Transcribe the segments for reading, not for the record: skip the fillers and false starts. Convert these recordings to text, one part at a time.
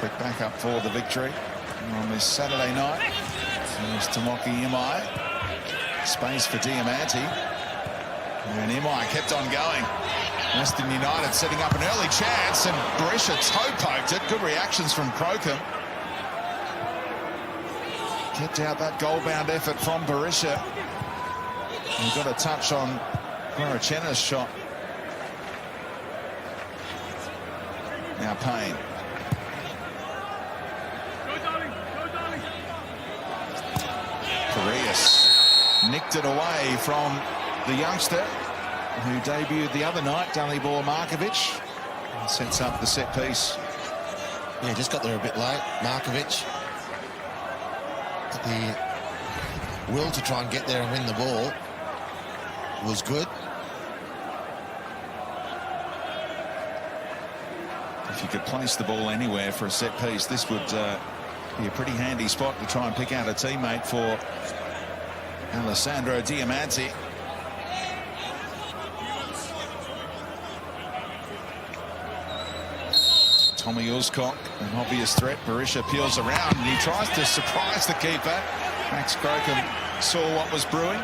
quick backup for the victory on this Saturday night. There's Tomoki Imai. Space for Diamante. And Imai kept on going. Western United setting up an early chance, and Berisha toe-poked it. Good reactions from Crocombe. Kept out that goal-bound effort from Berisha. And got a touch on Guarachena's shot. Now Payne. Farias nicked it away from the youngster who debuted the other night, Dalibor Markovic. Sets up the set piece. Yeah, just got there a bit late. Markovic. The will to try and get there and win the ball was good. If you could place the ball anywhere for a set piece, this would be a pretty handy spot to try and pick out a teammate for Alessandro Diamante. Tommy Uzcock, an obvious threat. Berisha peels around and he tries to surprise the keeper. Max Crocombe saw what was brewing.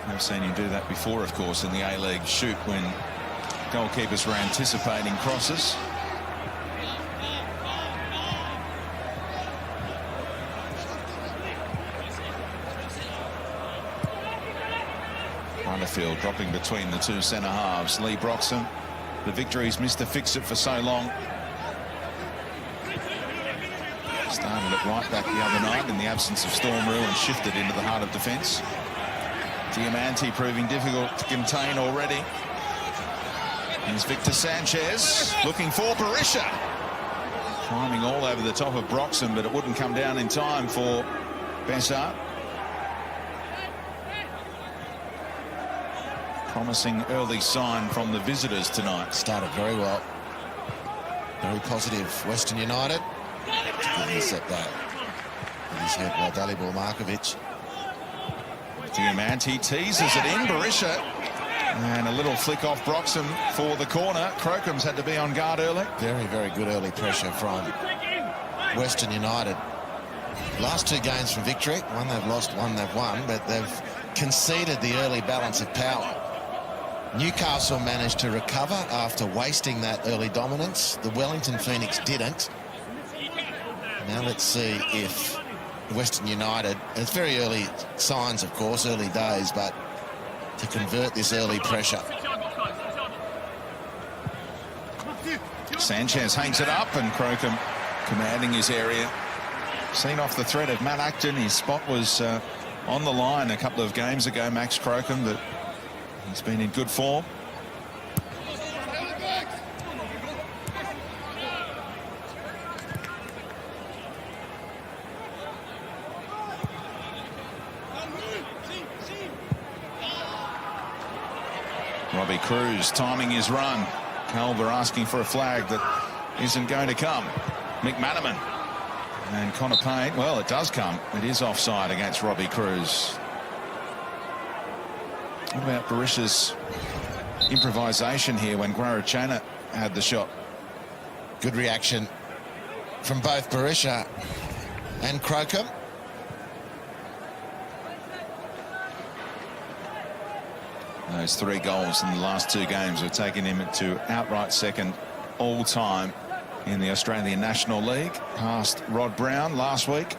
I've seen him do that before, of course, in the A-League shoot when goalkeepers were anticipating crosses. Runderfield dropping between the two centre halves. Lee Broxham, the victory's Mr. Fix-It for so long. Started at right back the other night in the absence of Storm Rue and shifted into the heart of defence. Diamante proving difficult to contain already. Here's Victor Sanchez looking for Berisha. Climbing all over the top of Broxham, but it wouldn't come down in time for Bessart. Promising early sign from the visitors tonight. Started very well. Very positive. Western United. He set that with his head by Dalibor Markovic. Diamante teases it in. Berisha. And a little flick off Broxham for the corner. Crocombe's had to be on guard early. Very, very good early pressure from Western United. Last two games for victory. One they've lost, one they've won, but they've conceded the early balance of power. Newcastle managed to recover after wasting that early dominance. The Wellington Phoenix didn't. Now let's see if Western United, and it's very early signs, of course, early days, but to convert this early pressure. Sanchez hangs it up, and Crocombe commanding his area. Seen off the threat of Matt Acton. His spot was on the line a couple of games ago, Max Crocombe, but he's been in good form. Robbie Cruz timing his run. Calver asking for a flag that isn't going to come. McManaman and Connor Payne. Well, it does come. It is offside against Robbie Cruz. What about Berisha's improvisation here when Guarachena had the shot? Good reaction from both Berisha and Crocombe. Those 3 goals in the last 2 games have taken him to outright second all-time in the Australian National League, past Rod Brown last week,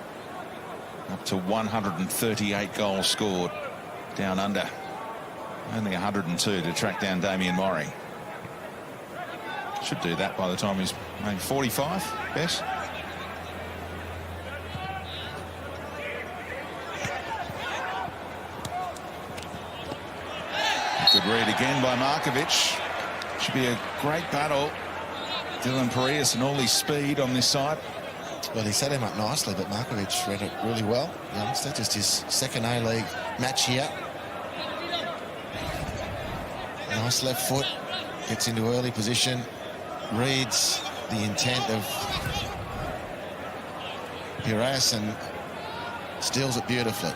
up to 138 goals scored down under. Only 102 to track down Damien Murray. Should do that by the time he's maybe 45, Bess. Good read again by Markovic. Should be a great battle. Dylan Parias and all his speed on this side. Well, he set him up nicely, but Markovic read it really well. Youngster, just his second A-League match here. Nice left foot, gets into early position, reads the intent of Piraeus and steals it beautifully.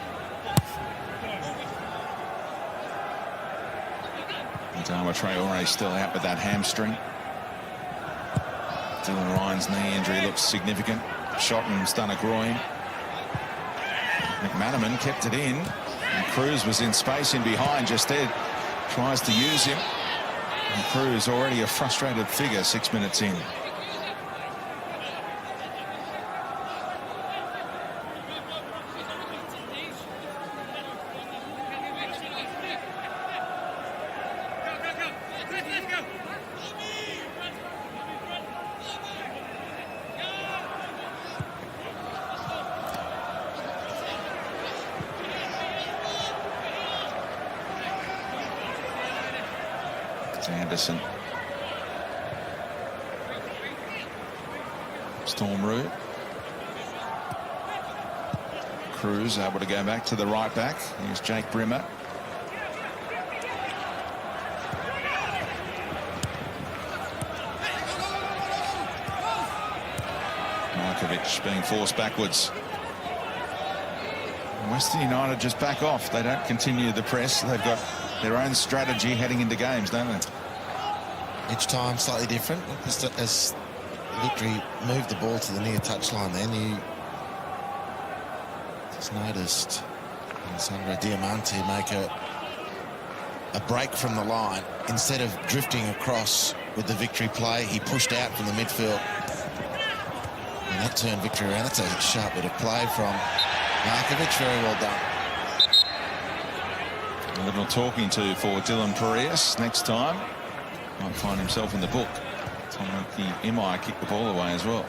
Adama Traore still out with that hamstring. Dylan Ryan's knee injury looks significant. Shotton's done a groin. McManaman kept it in. And Cruz was in space in behind. Just there tries to use him. And Cruz already a frustrated figure 6 minutes in. Anderson. Storm route. Cruz able to go back to the right back. Here's Jake Brimmer. Markovic being forced backwards. Western United just back off. They don't continue the press. They've got their own strategy heading into games, don't they? Each time slightly different. Just as Victory moved the ball to the near touchline, then you just noticed Sandro Diamante make a break from the line. Instead of drifting across with the Victory play, he pushed out from the midfield. And that turned Victory around. That's a sharp bit of play from Markovic. Very well done. A little talking to for Dylan Parias next time. Might find himself in the book. Tomaki Imai kicked the ball away as well.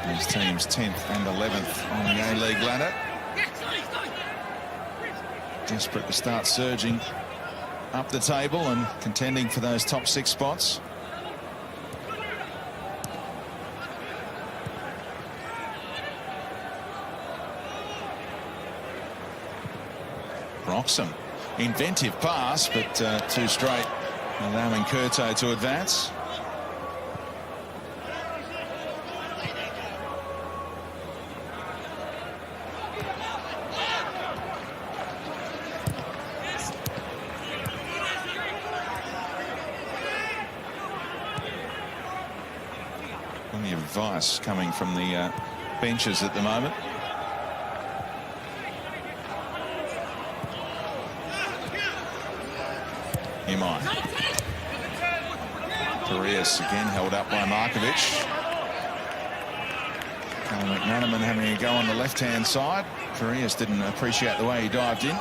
These teams 10th and 11th on the A-League ladder. Desperate to start surging up the table and contending for those top 6 spots. Roxham, inventive pass, but too straight, allowing Curto to advance. Plenty of advice coming from the benches at the moment. Imai. Parias again held up by Markovic. McManaman having a go on the left-hand side. Parias didn't appreciate the way he dived in.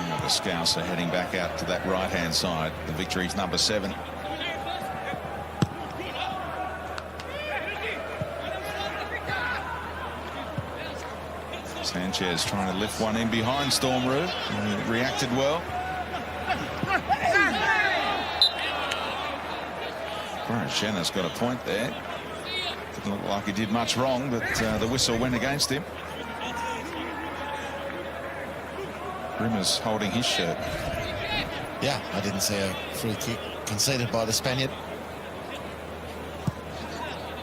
Now the Scouts are heading back out to that right-hand side. The Victory's number 7. Sanchez trying to lift one in behind Storm Root. He reacted well. Shenna's got a point there. Didn't look like he did much wrong, but the whistle went against him. Rimmer's holding his shirt. Yeah, I didn't see a free kick conceded by the Spaniard.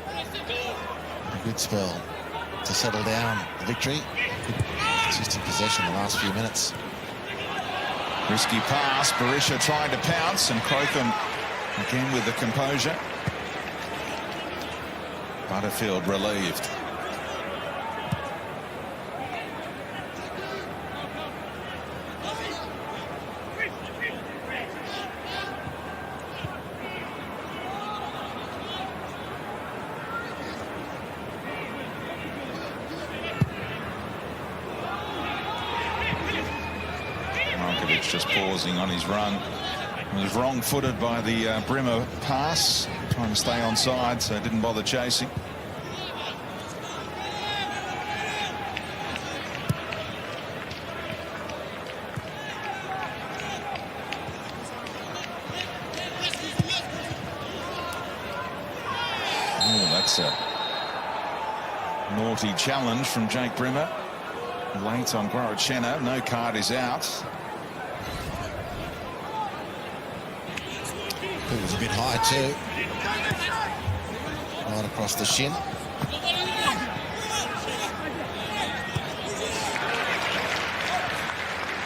A good spell to settle down the Victory. Good consistent possession the last few minutes. Risky pass. Berisha trying to pounce, and Crocombe again with the composure. Butterfield relieved. Just pausing on his run. He was wrong-footed by the Brimmer pass, trying to stay onside, so didn't bother chasing. Oh, that's Naughty challenge from Jake Brimmer. Late on Guarachena. No card is out. It was a bit high too. Right across the shin.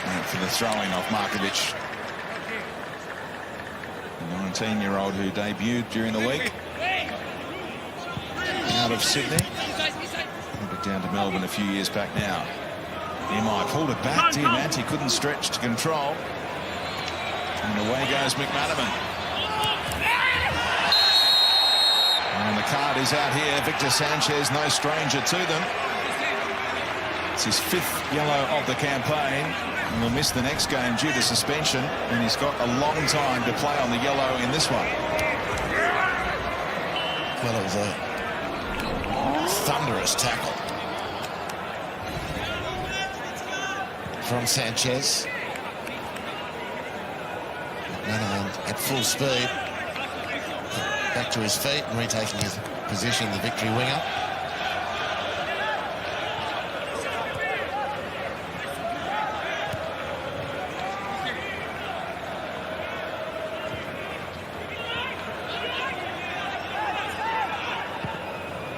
And for the throwing off Markovic. The 19-year-old who debuted during the week. Out of Sydney. Moved down to Melbourne a few years back now. Imai pulled it back. Diamanti couldn't stretch to control. And away goes McManaman. And the card is out here. Victor Sanchez, no stranger to them. It's his 5th yellow of the campaign. And will miss the next game due to suspension. And he's got a long time to play on the yellow in this one. Well, it was a thunderous tackle from Sanchez. McManaman at full speed. Back to his feet and retaking his position, the victory winger.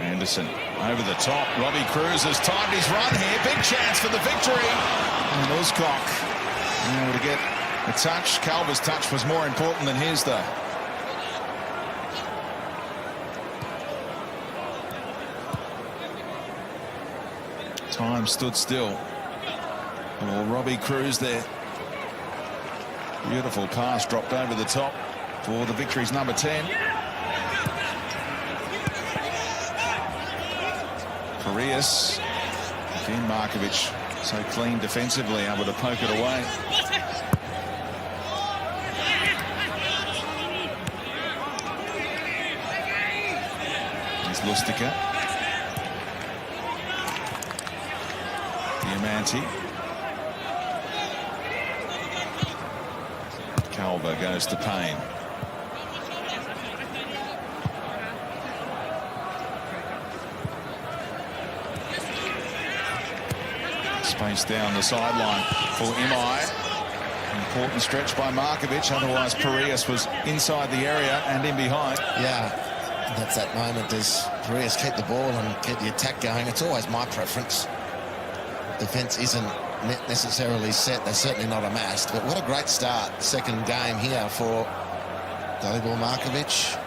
Anderson over the top. Robbie Cruz has timed his run here. Big chance for the victory. And Uzcock able to get a touch. Calver's touch was more important than his, though. Time stood still. Well, Robbie Cruz there. Beautiful pass dropped over the top for the victory's number 10. Parias. Again, Markovic so clean defensively, able to poke it away. Here's Lustica. Diamanti. Calver goes to Payne. Space down the sideline for Imai. Important stretch by Markovic, otherwise Parias was inside the area and in behind. Yeah, that's that moment. Does Parias keep the ball and keep the attack going? It's always my preference. Defence isn't necessarily set. They're certainly not amassed. But what a great start. Second game here for Dalibor Markovic.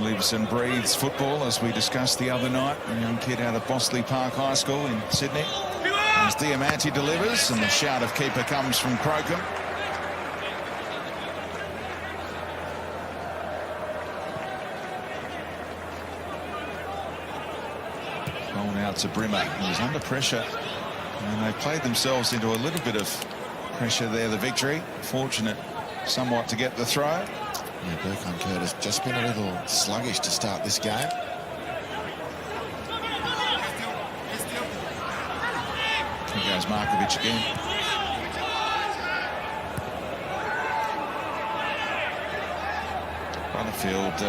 Lives and breathes football, as we discussed the other night. A young kid out of Bossley Park High School in Sydney. As Diamanti delivers, and the shout of keeper comes from Crocombe. Rolled out to Brimmer. He was under pressure, and they played themselves into a little bit of pressure there, the victory. Fortunate somewhat to get the throw. Yeah, Burkham has just been a little sluggish to start this game. Here goes Markovic again. Butterfield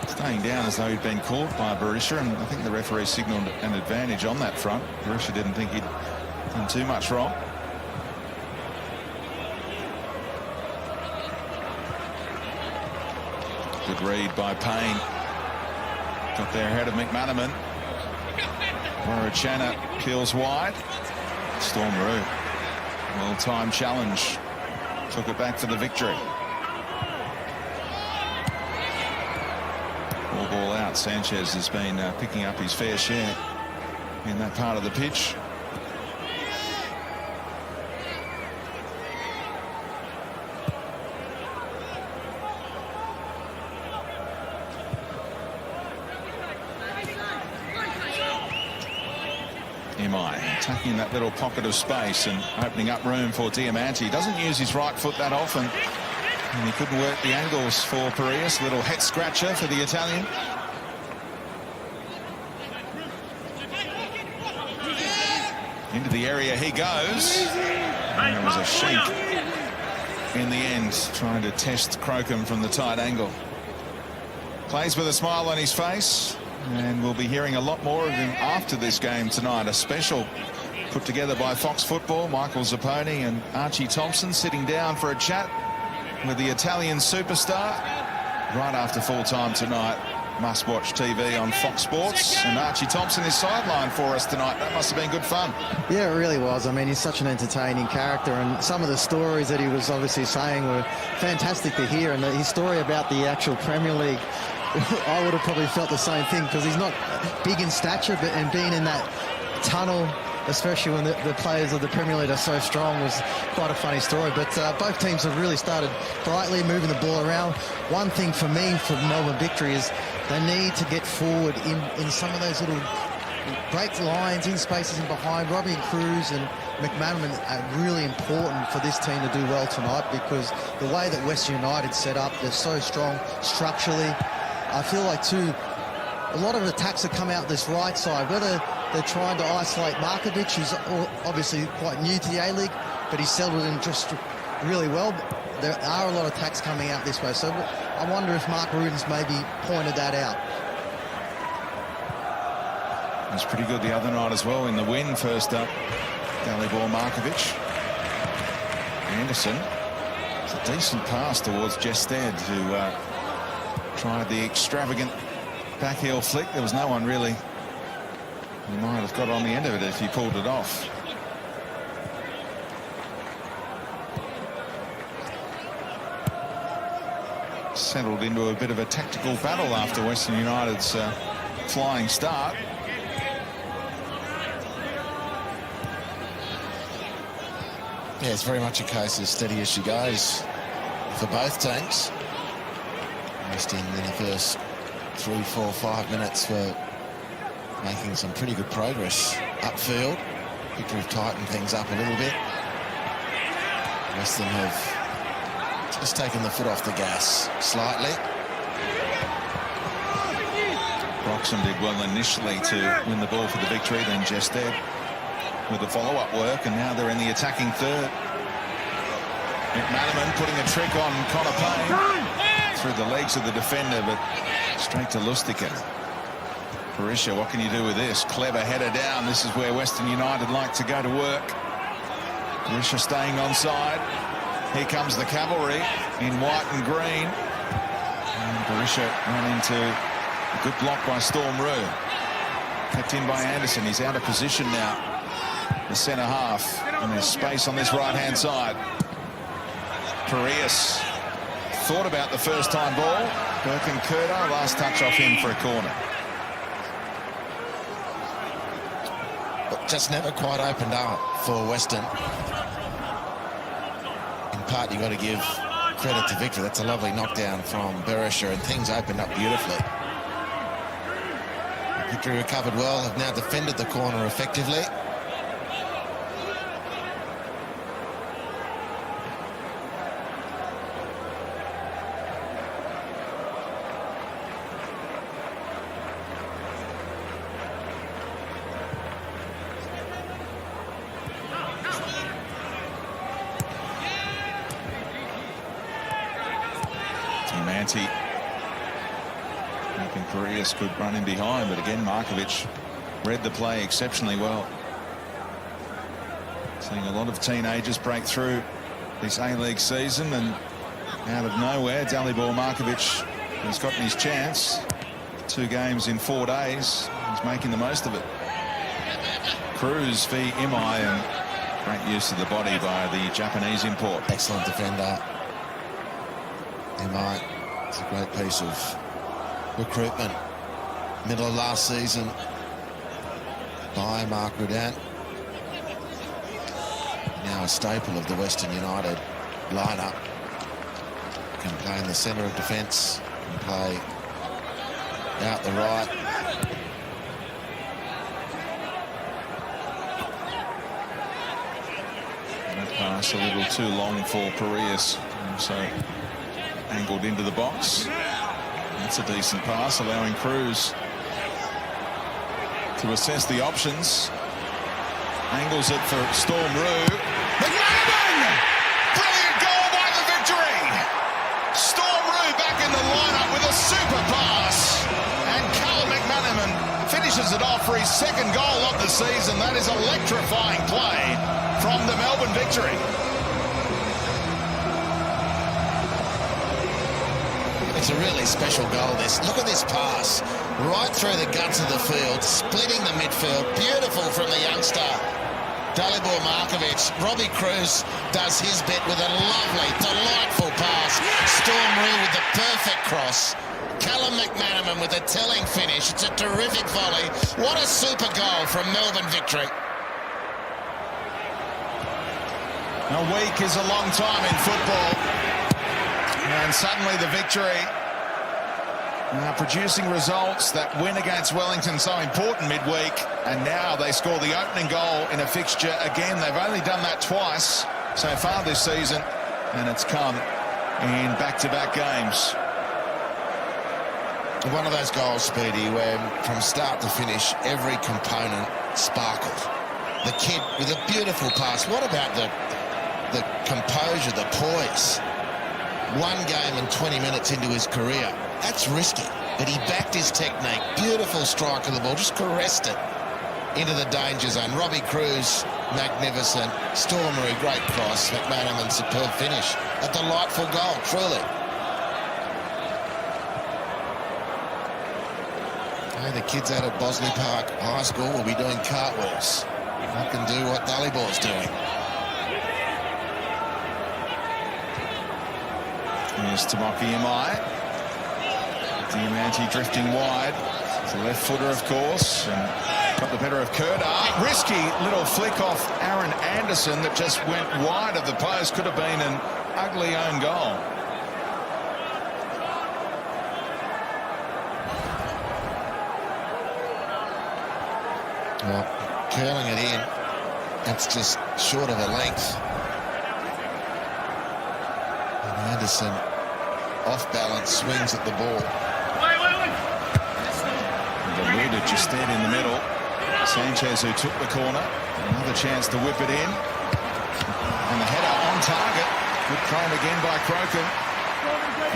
staying down as though he'd been caught by Berisha, and I think the referee signalled an advantage on that front. Berisha didn't think he'd done too much wrong. Good read by Payne. Got there ahead of McManaman. Guarachena peels wide. Stormaroo. Well-timed challenge. Took it back for the victory. Ball out. Sanchez has been picking up his fair share in that part of the pitch. Imai attacking that little pocket of space and opening up room for Diamanti. He doesn't use his right foot that often, and he couldn't work the angles for Parias. Little head scratcher for the Italian. Into the area he goes. And there was a shink in the end, trying to test Crocombe from the tight angle. Plays with a smile on his face, and we'll be hearing a lot more of him after this game tonight. A special put together by Fox Football. Michael Zapponi and Archie Thompson sitting down for a chat with the Italian superstar right after full time tonight. Must-watch TV on Fox Sports, and Archie Thompson is sidelined for us tonight. That must have been good fun. Yeah, it really was. I mean, he's such an entertaining character, and some of the stories that he was obviously saying were fantastic to hear. And his story about the actual Premier League, I would have probably felt the same thing, because he's not big in stature, but and being in that tunnel, especially when the players of the Premier League are so strong, was quite a funny story. But both teams have really started brightly, moving the ball around. One thing for me for Melbourne Victory is they need to get forward in some of those little break lines, in spaces in behind. Robbie Cruz and McManaman are really important for this team to do well tonight, because the way that Western United set up, they're so strong structurally. I feel like, too, a lot of attacks have come out this right side, whether they're trying to isolate Markovic, who's obviously quite new to the A-League, but he's settled in just really well. There are a lot of attacks coming out this way, so I wonder if Mark Rudens maybe pointed that out. It was pretty good the other night as well in the win. First up, Dalibor Markovic. Anderson. It's a decent pass towards Gested, who tried the extravagant back heel flick. There was no one really who might have got on the end of it if he pulled it off. Settled into a bit of a tactical battle after Western United's flying start. Yeah, it's very much a case of steady as she goes for both teams. Western in the first 3, 4, 5 minutes were making some pretty good progress upfield. Victory have tightened things up a little bit. Western have just taken the foot off the gas slightly. Broxham did well initially to win the ball for the victory, then Gested with the follow-up work, and now they're in the attacking third. McManaman putting a trick on Connor Payne through the legs of the defender, but straight to Lustica. Barisha, what can you do with this? Clever header down. This is where Western United like to go to work. Barisha staying onside. Here comes the cavalry in white and green. And Barisha ran into a good block by Storm Rue. Kept in by Anderson. He's out of position now. The centre half. And there's space on this right-hand side. Parias thought about the first-time ball. Birkin-Kurta, last touch off him for a corner. But just never quite opened up for Western. In part, you've got to give credit to Victor. That's a lovely knockdown from Berisha, and things opened up beautifully. Victory recovered well, have now defended the corner effectively. Hoping Parias could run in behind, but again Markovic read the play exceptionally well. Seeing a lot of teenagers break through this A-League season, and out of nowhere Dalibor Markovic has gotten his chance. 2 games in 4 days. He's making the most of it. Cruz v Imai, and great use of the body by the Japanese import. Excellent defender. Imai. It's a great piece of recruitment. Middle of last season by Mark Rudan. Now a staple of the Western United lineup. Can play in the centre of defence, can play out the right. That pass a little too long for Parias, so angled into the box. That's a decent pass, allowing Cruz to assess the options. Angles it for Storm Roo. McManaman! Brilliant goal by the Victory! Storm Roo back in the lineup with a super pass. And Callum McManaman finishes it off for his second goal of the season. That is electrifying play from the Melbourne Victory. It's a really special goal, this. Look at this pass. Right through the guts of the field, splitting the midfield. Beautiful from the youngster, Dalibor Markovic. Robbie Cruz does his bit with a lovely, delightful pass. Storm Roo with the perfect cross. Callum McManaman with a telling finish. It's a terrific volley. What a super goal from Melbourne Victory. A week is a long time in football. And suddenly the Victory are producing results. That win against Wellington so important midweek, and now they score the opening goal in a fixture again. They've only done that twice so far this season, and it's come in back-to-back games. One of those goals, Speedy, where from start to finish every component sparkled. The kid with a beautiful pass. What about the composure, the poise? One game and 20 minutes into his career. That's risky, but he backed his technique. Beautiful strike of the ball, just caressed it into the danger zone. Robbie Cruz, magnificent. Storm Roo, great cross. McManaman, superb finish. A delightful goal, truly. Hey, the kids out at Bosley Park High School will be doing cartwheels. I can do what Dalibor's doing. Here's Tamoki Imai. Diamanti drifting wide. It's a left footer, of course, and got the better of Kerdar. Risky little flick off Aaron Anderson that just went wide of the post. Could have been an ugly own goal. Well, curling it in, it's just short of a length. And Anderson, off balance, swings at the ball. Deluded just dead in the middle. Sanchez, who took the corner, another chance to whip it in. And the header on target. Good claim again by Crocombe.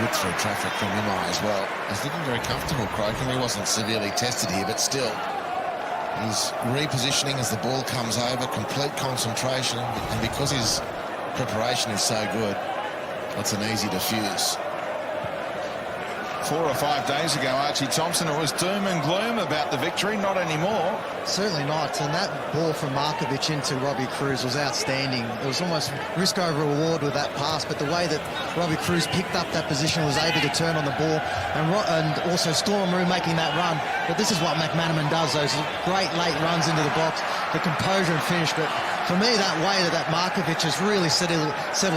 Good through traffic from Imai as well. He's looking very comfortable, Crocombe. He wasn't severely tested here, but still. He's repositioning as the ball comes over, complete concentration, and because his preparation is so good, it's an easy defuse. 4 or 5 days ago, Archie Thompson, it was doom and gloom about the Victory. Not anymore. Certainly not. And that ball from Markovic into Robbie Cruz was outstanding. It was almost risk over reward with that pass, but the way that Robbie Cruz picked up that position, was able to turn on the ball, and also Storm Roo making that run. But this is what McManaman does, those great late runs into the box, the composure and finish. But for me, that way that Markovic has really settled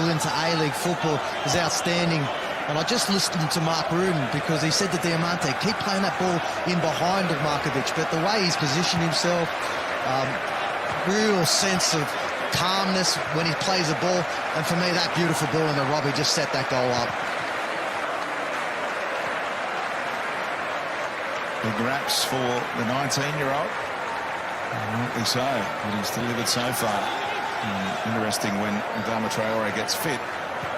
into A-League football is outstanding. And I just listened to Mark Rudin because he said to Diamante, keep playing that ball in behind of Markovic. But the way he's positioned himself, real sense of calmness when he plays the ball. And for me, that beautiful ball in the Robbie just set that goal up. Big raps for the 19-year-old. Rightly so, what he's delivered so far. Interesting when Adama Traore gets fit,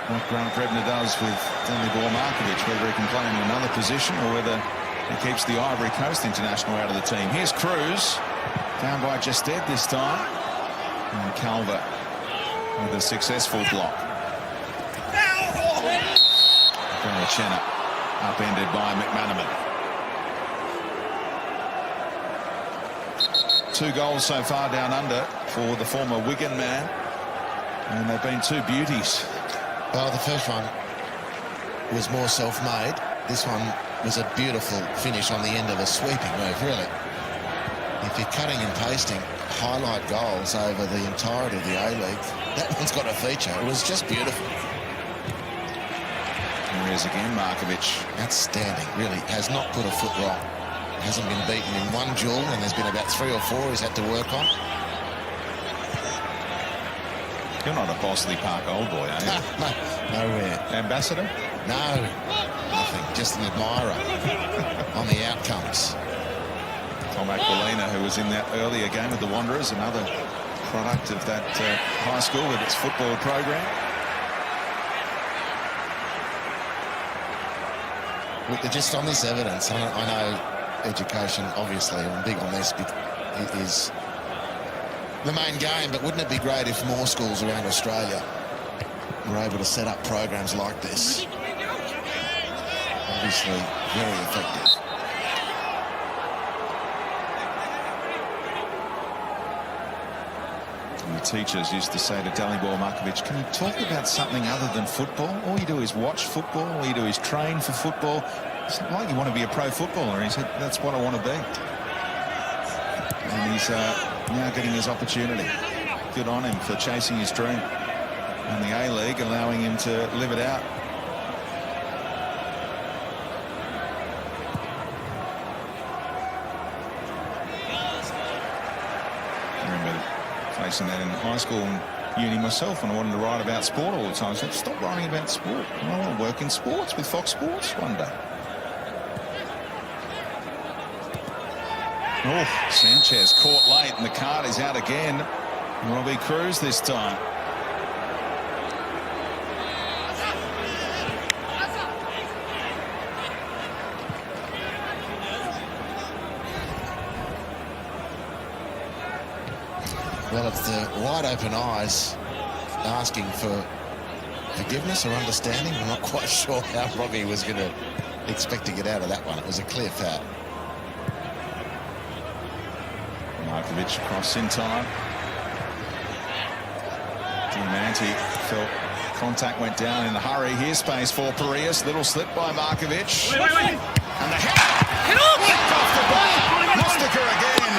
what Grant Brebner does with Dalibor Markovic, whether he can play in another position or whether he keeps the Ivory Coast international out of the team. Here's Cruz, found by Justed this time. And Calver with a successful block. Chenna upended by McManaman. 2 goals so far down under for the former Wigan man. And they've been 2 beauties. Well, the first one was more self-made. This one was a beautiful finish on the end of a sweeping move, really. If you're cutting and pasting highlight goals over the entirety of the A-League, that one's got a feature. It was just beautiful. There is again, Markovic. Outstanding, really. Has not put a foot wrong. Hasn't been beaten in one duel, and there's been about 3 or 4 he's had to work on. You're not a Bosley Park old boy, are you? No, nowhere. Ambassador? No, nothing. Just an admirer on the outcomes. Tom Aquilina, who was in that earlier game with the Wanderers, another product of that high school with its football program. Just on this evidence, I know education, obviously, I'm big on this, is the main game, but wouldn't it be great if more schools around Australia were able to set up programs like this? Obviously, very effective. And the teachers used to say to Dalibor Markovic, can you talk about something other than football? All you do is watch football, all you do is train for football. It's not like you want to be a pro footballer. He said, that's what I want to be. And he's now getting his opportunity. Good on him for chasing his dream. And the A-League allowing him to live it out. I remember facing that in high school and uni myself when I wanted to write about sport all the time. I said, stop writing about sport. I want to work in sports with Fox Sports one day. Oh, Sanchez caught late and the card is out again. Robbie Cruz this time. Well, it's the wide open eyes asking for forgiveness or understanding. I'm not quite sure how Robbie was going to expect to get out of that one. It was a clear foul. Markovic across in time. Diamanti felt contact went down in a hurry. Here's space for Parias. Little slip by Markovic. And the head off the bar. Mustaker again.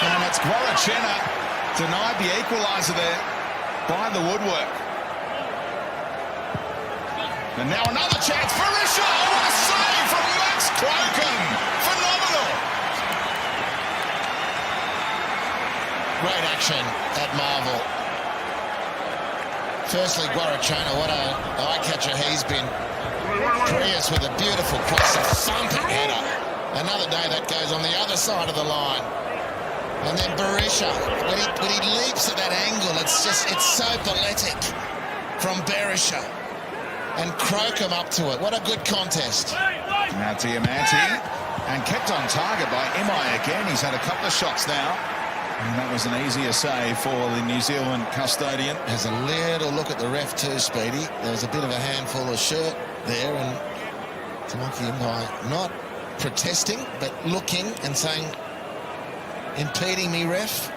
And it's Guarachena denied the equaliser there by the woodwork. And now another chance. Berisha. Oh, what a save from Max Crocombe. Phenomenal. Great action at Marvel. Firstly, Guarachena, what a eye-catcher he's been. Prius with a beautiful cross, a thumping header. Another day that goes on the other side of the line. And then Berisha, when he leaps at that angle, it's so poetic from Berisha. And Crocombe up to it. What a good contest. Now Diamanti, and kept on target by Imai again. He's had a couple of shots now. And that was an easier save for the New Zealand custodian. Has a little look at the ref too, Speedy. There was a bit of a handful of shirt there, and Tamaki Imai not protesting, but looking and saying, impeding me, ref.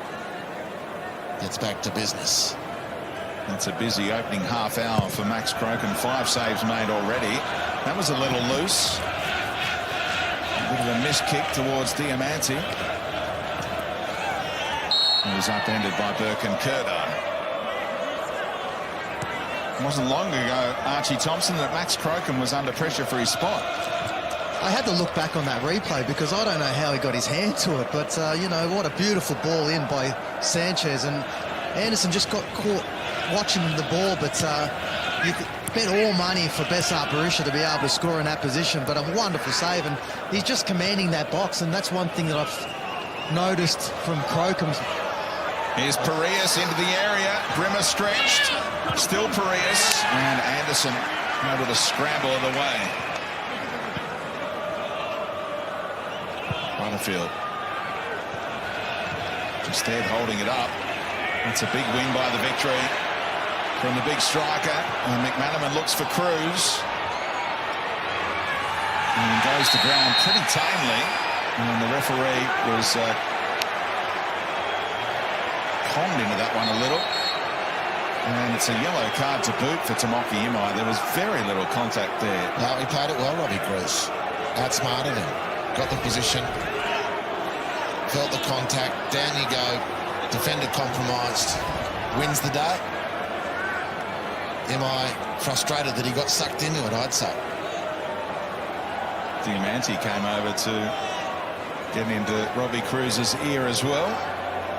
Gets back to business. It's a busy opening half hour for Max Crocombe. 5 saves made already. That was a little loose. A bit of a missed kick towards Diamanti. It was upended by Burke and Kerda. It wasn't long ago, Archie Thompson, that Max Crocombe was under pressure for his spot. I had to look back on that replay because I don't know how he got his hand to it, but you know, what a beautiful ball in by Sanchez, and Anderson just got caught watching the ball, but you could bet all money for Besart Berisha to be able to score in that position, but a wonderful save, and he's just commanding that box, and that's one thing that I've noticed from Crocombe. Here's Parias into the area. Brimmer stretched. Still Parias. And Anderson able to scramble it away. Butterfield. Just there holding it up. It's a big win by the Victory from the big striker. And McManaman looks for Cruz. And goes to ground pretty tamely. And the referee was ponged into that one a little. And it's a yellow card to boot for Tamaki Imai. There was very little contact there. No, he played it well, Robbie Cruz. Outsmarted him. Got the position. Felt the contact. Down you go. Defender compromised. Wins the day. Imai frustrated that he got sucked into it, I'd say. Diamanti came over to get into Robbie Cruz's ear as well.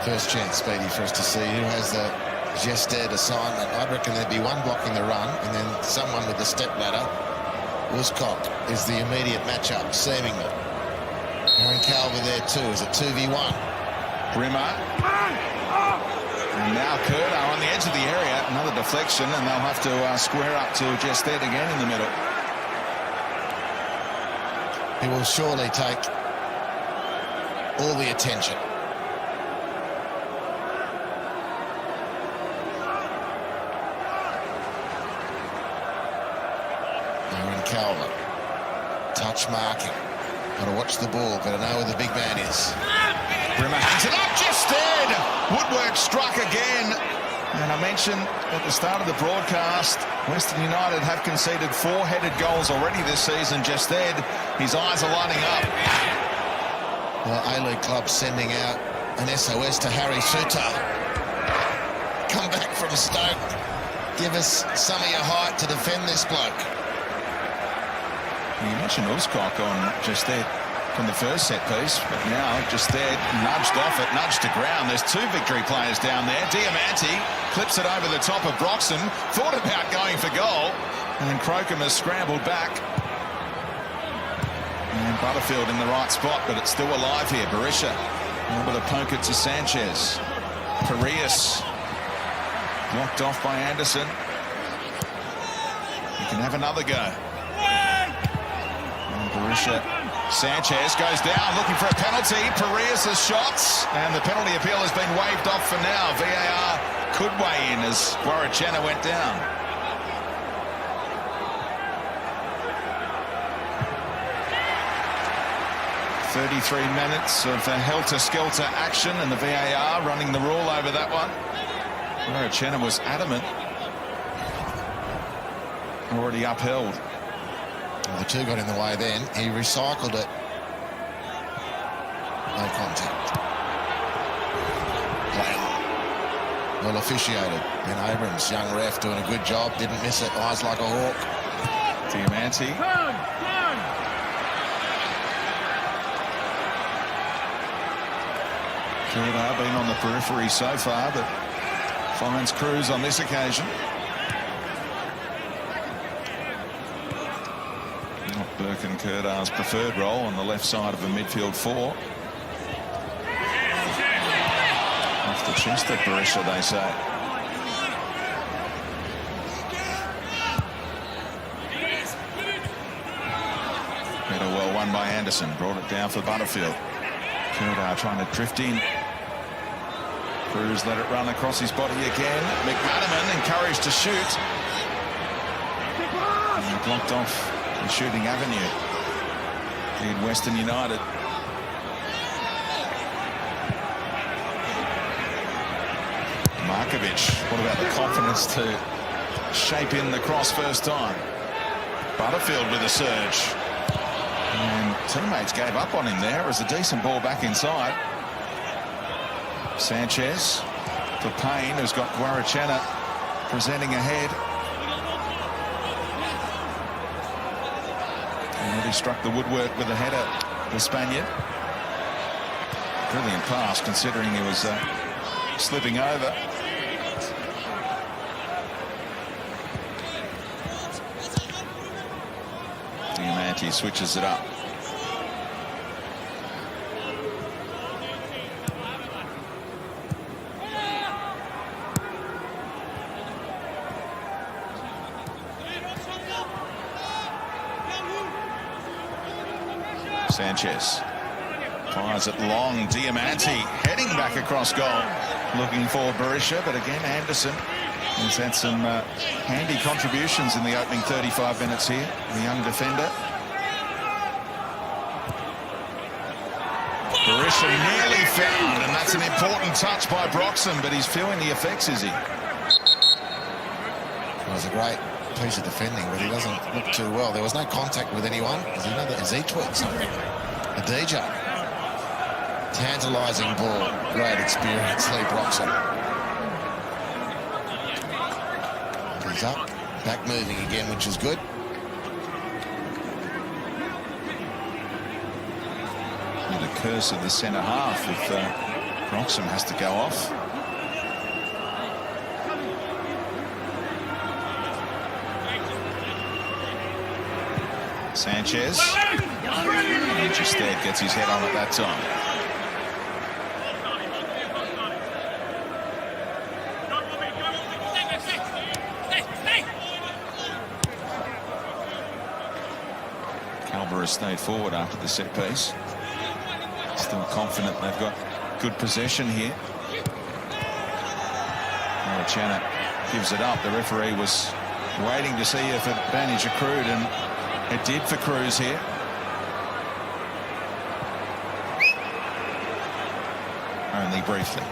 First chance, Speedy, for us to see who has the gestured assignment. I reckon there'd be one blocking the run and then someone with the step ladder. Wooscock is the immediate matchup, seemingly. Aaron Calver there too. Is it 2v1? Brimmer. And now Curda on the edge of the area. Another deflection, and they'll have to square up to Gested again in the middle. He will surely take all the attention. Aaron Calvert. Touch marking. Got to watch the ball. Got to know where the big man is. Brimmer hands it up. Gested! Woodwork struck again. And I mentioned at the start of the broadcast, Western United have conceded 4 headed goals already this season. Gested, his eyes are lining up. Well, A-League club sending out an SOS to Harry Suter. Come back from Stoke. Give us some of your height to defend this bloke. You mentioned Uzcock on Gested from the first set piece, but now Gested nudged off it, nudged to ground. There's 2 victory players down there. Diamanti clips it over the top of Broxham, thought about going for goal, and Crocombe has scrambled back. And Butterfield in the right spot, but it's still alive here. Berisha able to poke it to Sanchez. Parias blocked off by Anderson. He can have another go. And Berisha. Sanchez goes down looking for a penalty. Parias' shots, and the penalty appeal has been waved off for now. VAR could weigh in as Guarachena went down. "33 minutes of helter-skelter action, and the VAR running the rule over that one. Guarachena was adamant. Already upheld. Well, the 2 got in the way then. He recycled it. No contact. Play on. Well officiated. Ben Abrams, young ref, doing a good job. Didn't miss it. Eyes like a hawk. Diamanti. Curda been on the periphery so far, but finds Cruz on this occasion. Not Burke and Curda's preferred role on the left side of a midfield 4. Off the chest of Berisha, they say. Better well won by Anderson. Brought it down for Butterfield. Curda trying to drift in. Cruz let it run across his body again. McManaman encouraged to shoot. And blocked off the shooting avenue in Western United. Markovic, what about the confidence to shape in the cross first time? Butterfield with a surge. And teammates gave up on him there. It was a decent ball back inside. Sanchez for Payne, who's got Guarachena presenting ahead. And he struck the woodwork with a header, the Spaniard. Brilliant pass, considering he was slipping over. Diamanti switches it up. Sanchez fires it long. Diamanti heading back across goal, looking for Berisha, but again Anderson has had some handy contributions in the opening 35 minutes here, the young defender. Berisha nearly found, and that's an important touch by Broxham, but he's feeling the effects, is he? It was a great piece of defending, but he doesn't look too well. There was no contact with anyone. Has he tweaked something? A DJ. Tantalising ball. Great experience, Lee Broxham. He's up. Back moving again, which is good. The curse of the centre half if Broxham has to go off. Sanchez. And Gested gets his head on at that time. Wanderers stayed forward after the set piece. Still confident they've got good possession here. Chana gives it up. The referee was waiting to see if advantage accrued, and it did for Cruz here. Only briefly.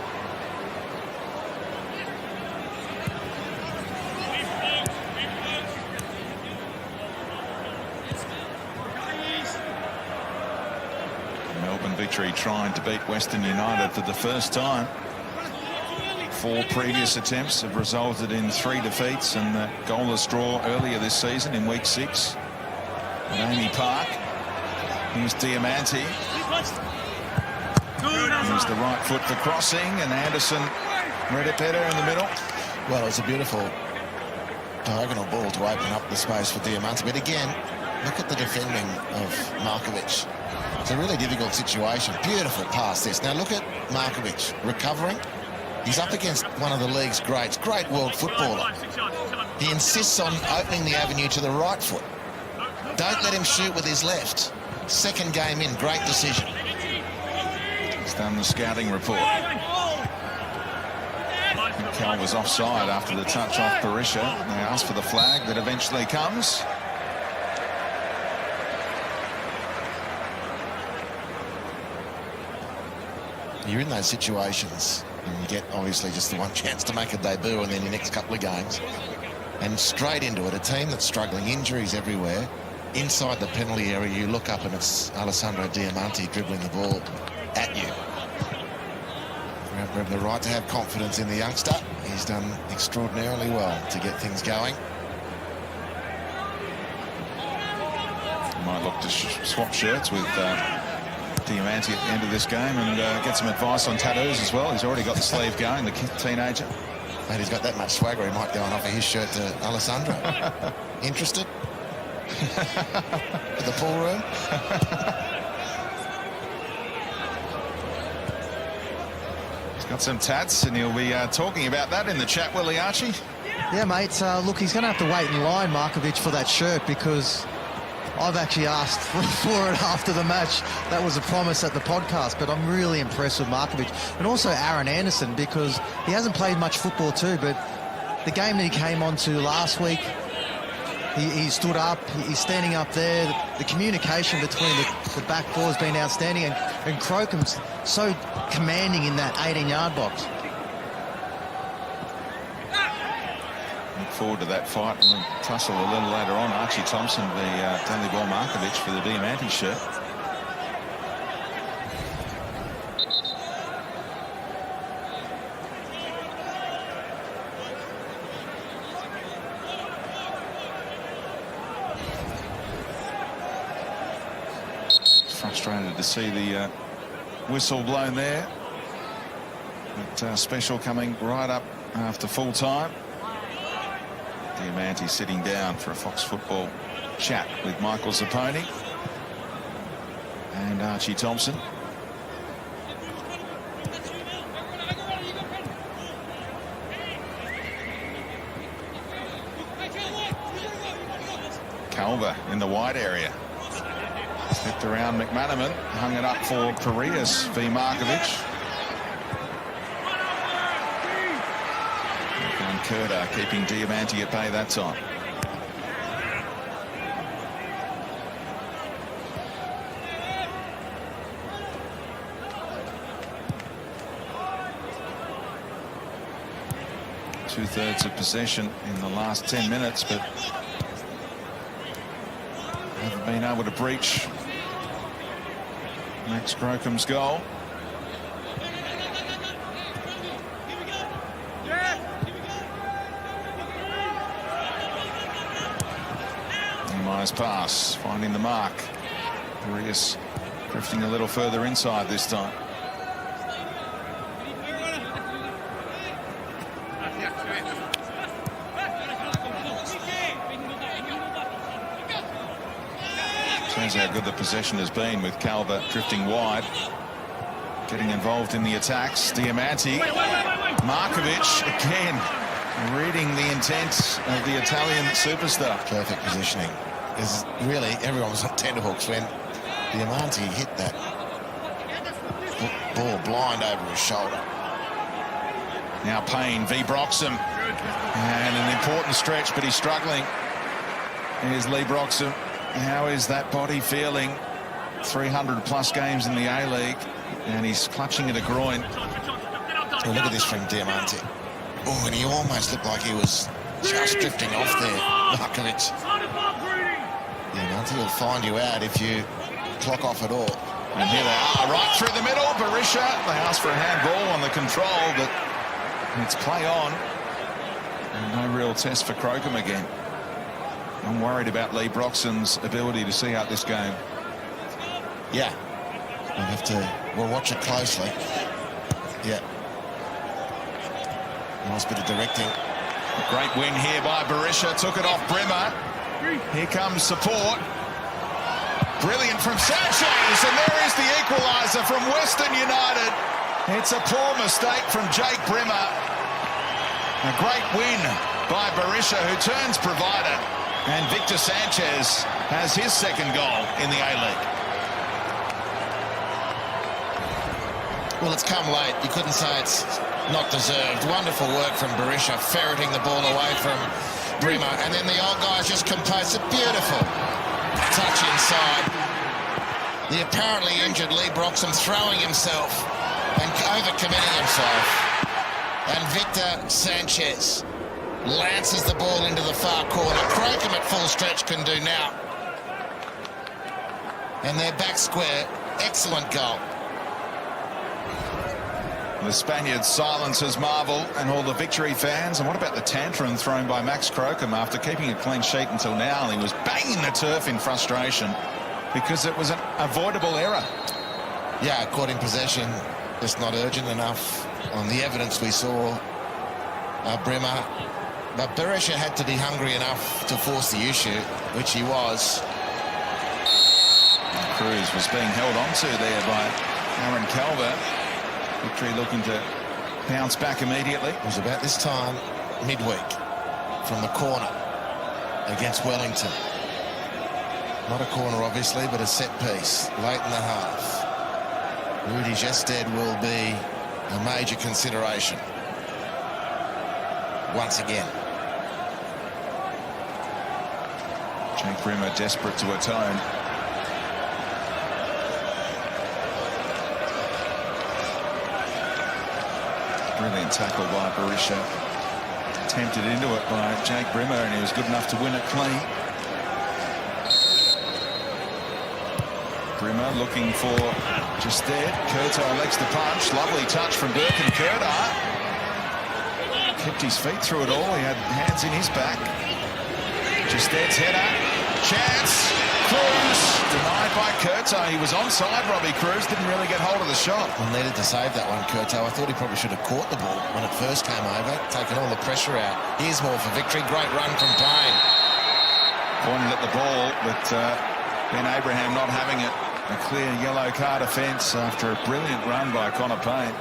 Melbourne Victory trying to beat Western United for the first time. 4 previous attempts have resulted in 3 defeats and the goalless draw earlier this season in week 6 at Amy Park. Here's Diamanti. Here's the right foot for crossing, and Anderson read it better in the middle. Well, it was a beautiful diagonal ball to open up the space for Diamanti. But again, look at the defending of Markovic. It's a really difficult situation. Beautiful pass this. Now look at Markovic recovering. He's up against one of the league's greats, great world footballer. He insists on opening the avenue to the right foot. Don't let him shoot with his left. Second game in, great decision. He's done the scouting report. Cal was offside after the touch off Berisha. They asked for the flag that eventually comes. You're in those situations and you get obviously just the one chance to make a debut and then your next couple of games. And straight into it, a team that's struggling, injuries everywhere. Inside the penalty area, you look up and it's Alessandro Diamanti dribbling the ball at you. We have the right to have confidence in the youngster. He's done extraordinarily well to get things going. Might look to swap shirts with Diamanti at the end of this game and get some advice on tattoos as well. He's already got the sleeve going, the teenager. And he's got that much swagger, he might go and offer his shirt to Alessandro. Interested? At the pool room? He's got some tats and he'll be talking about that in the chat, will he, Archie? Yeah, mate. Look, he's going to have to wait in line, Markovic, for that shirt, because I've actually asked for it after the match. That was a promise at the podcast, but I'm really impressed with Markovic. And also Aaron Anderson, because he hasn't played much football too, but the game that he came on to last week, he stood up, he's standing up there. The communication between the back four has been outstanding, and Crocom's so commanding in that 18-yard box. Look forward to that fight. We'll tussle a little later on. Archie Thompson, the Daily Ball Markovic for the Diamanti shirt. Frustrated to see the whistle blown there. But special coming right up after full time. Diamanti sitting down for a Fox Football chat with Michael Zapponi and Archie Thompson. Calver in the wide area. Stepped around McManaman, hung it up for Parias v. Markovic. And Kurda keeping Diamanti at bay that time. Two-thirds of possession in the last 10 minutes, but haven't been able to breach Max Crocom's goal. Nice pass, finding the mark. Parias drifting a little further inside this time. Shows how good the possession has been, with Calver drifting wide, getting involved in the attacks. Diamanti, Markovic again reading the intent of the Italian superstar. Perfect positioning. Because really, everyone was on tenterhooks when Diamante hit that ball blind over his shoulder. Now Payne v Broxham. And an important stretch, but he's struggling. Here's Lee Broxham. How is that body feeling? 300 plus games in the A-League, and he's clutching at a groin. Oh, look at this from Diamante. Oh, and he almost looked like he was just drifting off there, Markovic. Diamante will find you out if you clock off at all. And here they are, right through the middle. Berisha, they asked for a handball on the control, but it's play on. And no real test for Crocombe again. I'm worried about Lee Broxham's ability to see out this game. Yeah. We'll watch it closely. Yeah. Nice bit of directing. A great win here by Berisha. Took it off Brimmer. Here comes support. Brilliant from Sanchez. And there is the equaliser from Western United. It's a poor mistake from Jake Brimmer. A great win by Berisha, who turns provider. And Victor Sanchez has his second goal in the A-League. Well, it's come late. You couldn't say it's not deserved. Wonderful work from Berisha, ferreting the ball away from Brimmer. And then the old guy's just composed a beautiful touch inside. The apparently injured Lee Broxham throwing himself and overcommitting himself. And Victor Sanchez lances the ball into the far corner. Crocombe at full stretch can do now. And they're back square. Excellent goal. The Spaniards' silence has marvel, and all the Victory fans. And what about the tantrum thrown by Max Crocombe after keeping a clean sheet until now? He was banging the turf in frustration because it was an avoidable error. Yeah, caught in possession, just not urgent enough on the evidence we saw. Brimmer. But Berisha had to be hungry enough to force the issue, which he was. Cruz was being held onto there by Aaron Calvert. Victory looking to bounce back immediately. It was about this time midweek from the corner against Wellington. Not a corner, obviously, but a set piece late in the half. Rudy Gested will be a major consideration once again. Jake Brimmer desperate to atone. Brilliant tackle by Berisha. Tempted into it by Jake Brimmer, and he was good enough to win it clean. Brimmer looking for Gested. Curto elects the punch. Lovely touch from Birkin Kurtar. Kept his feet through it all. He had hands in his back. Gested's header. Chance. Cruz. Denied by Curto. He was onside, Robbie Cruz. Didn't really get hold of the shot. Well, needed to save that one, Curto. I thought he probably should have caught the ball when it first came over, taking all the pressure out. Here's more for Victory. Great run from Payne. Pointed at the ball, but Ben Abraham not having it. A clear yellow card offence after a brilliant run by Connor Payne.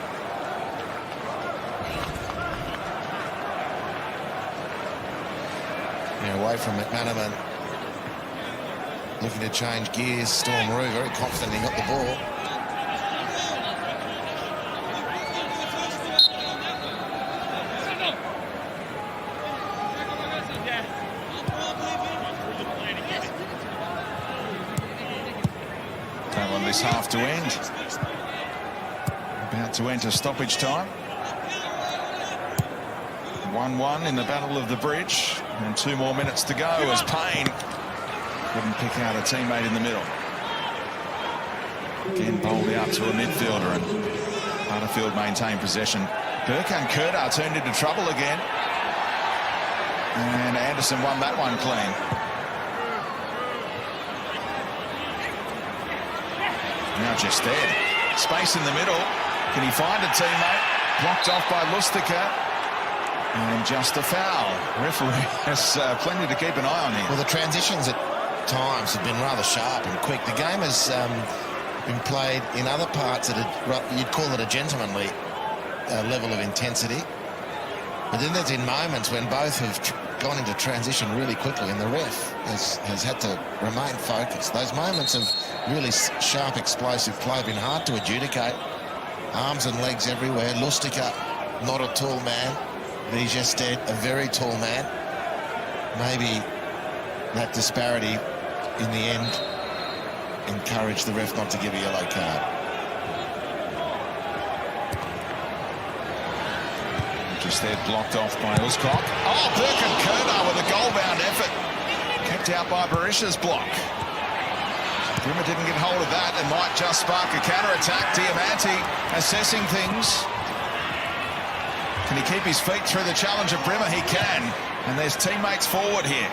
Yeah, away from McManaman. Looking to change gears. Storm Roo very confident he got the ball. Don't want this half to end. About to enter stoppage time. 1-1 in the Battle of the Bridge, and 2 more minutes to go as Payne couldn't pick out a teammate in the middle. Again bowled out to a midfielder, and Butterfield maintained possession. Birkin Kurtar turned into trouble again, and Anderson won that one clean. Now just there. Space in the middle. Can he find a teammate? Blocked off by Lustica. And just a foul. Referee has plenty to keep an eye on here. Well, the transitions at times have been rather sharp and quick. The game has been played in other parts at you'd call it a gentlemanly level of intensity. But then there's in moments when both have gone into transition really quickly, and the ref has had to remain focused. Those moments of really sharp, explosive play have been hard to adjudicate. Arms and legs everywhere. Lustica, not a tall man. Vigested, a very tall man. Maybe that disparity in the end encouraged the ref not to give a yellow card. Just there, blocked off by Uzcock. Oh, Birkin-Kurda with a goal-bound effort. Kept out by Berisha's block. Brimmer didn't get hold of that and might just spark a counter-attack. Diamante assessing things. Can he keep his feet through the challenge of Brimmer? He can. And there's teammates forward here.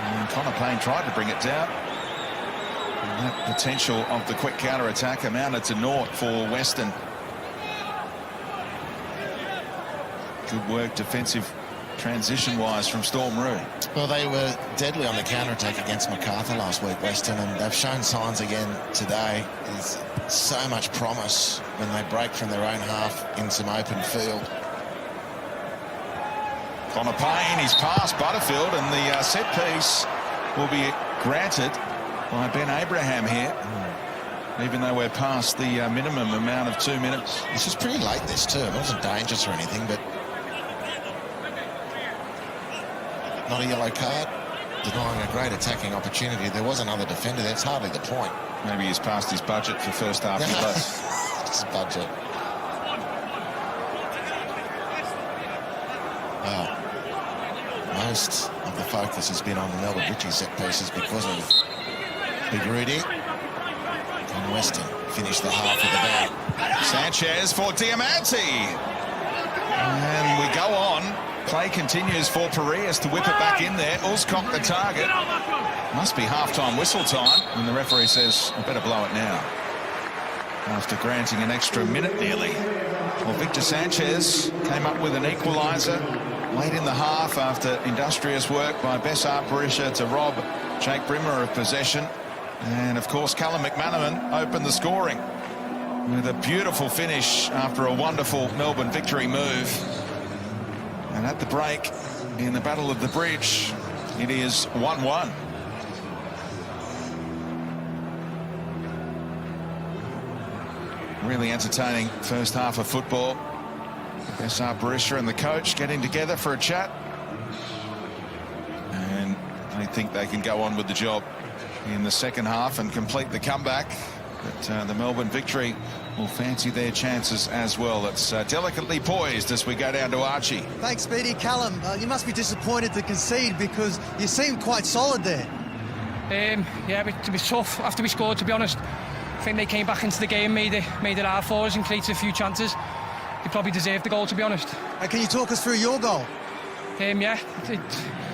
And Connor Payne tried to bring it down. And that potential of the quick counter-attack amounted to naught for Western. Good work defensive transition-wise from Storm Roux. Well, they were deadly on the counter-attack against Macarthur last week, Western, and they've shown signs again today. There's so much promise when they break from their own half in some open field. Connor Payne, he's past Butterfield, and the set piece will be granted by Ben Abraham here. Even though we're past the minimum amount of 2 minutes. This was pretty late, this too. It wasn't dangerous or anything, but not a yellow card, denying a great attacking opportunity. There was another defender. That's hardly the point. Maybe he's past his budget for first half. His budget. Well, most of the focus has been on the Melbourne Victory set pieces because of Big Rudy. And Western finished the half with a bang. Sanchez for Diamante. And we go on. Play continues for Parias to whip it back in there. Uzcock the target. Must be half-time whistle time. And the referee says, I better blow it now. After granting an extra minute nearly. Well, Victor Sanchez came up with an equaliser late in the half after industrious work by Bessart Berisha to rob Jake Brimmer of possession. And, of course, Callum McManaman opened the scoring with a beautiful finish after a wonderful Melbourne Victory move. And at the break, in the Battle of the Bridge, it is 1-1. Really entertaining first half of football. Bessart Berisha and the coach getting together for a chat. And I think they can go on with the job in the second half and complete the comeback. But the Melbourne Victory will fancy their chances as well. It's delicately poised as we go down to Archie. Thanks, Speedy. Callum, you must be disappointed to concede because you seemed quite solid there. Yeah, it was tough after we scored, to be honest. I think they came back into the game, made it hard for us and created a few chances. They probably deserved the goal, to be honest. Can you talk us through your goal? Yeah,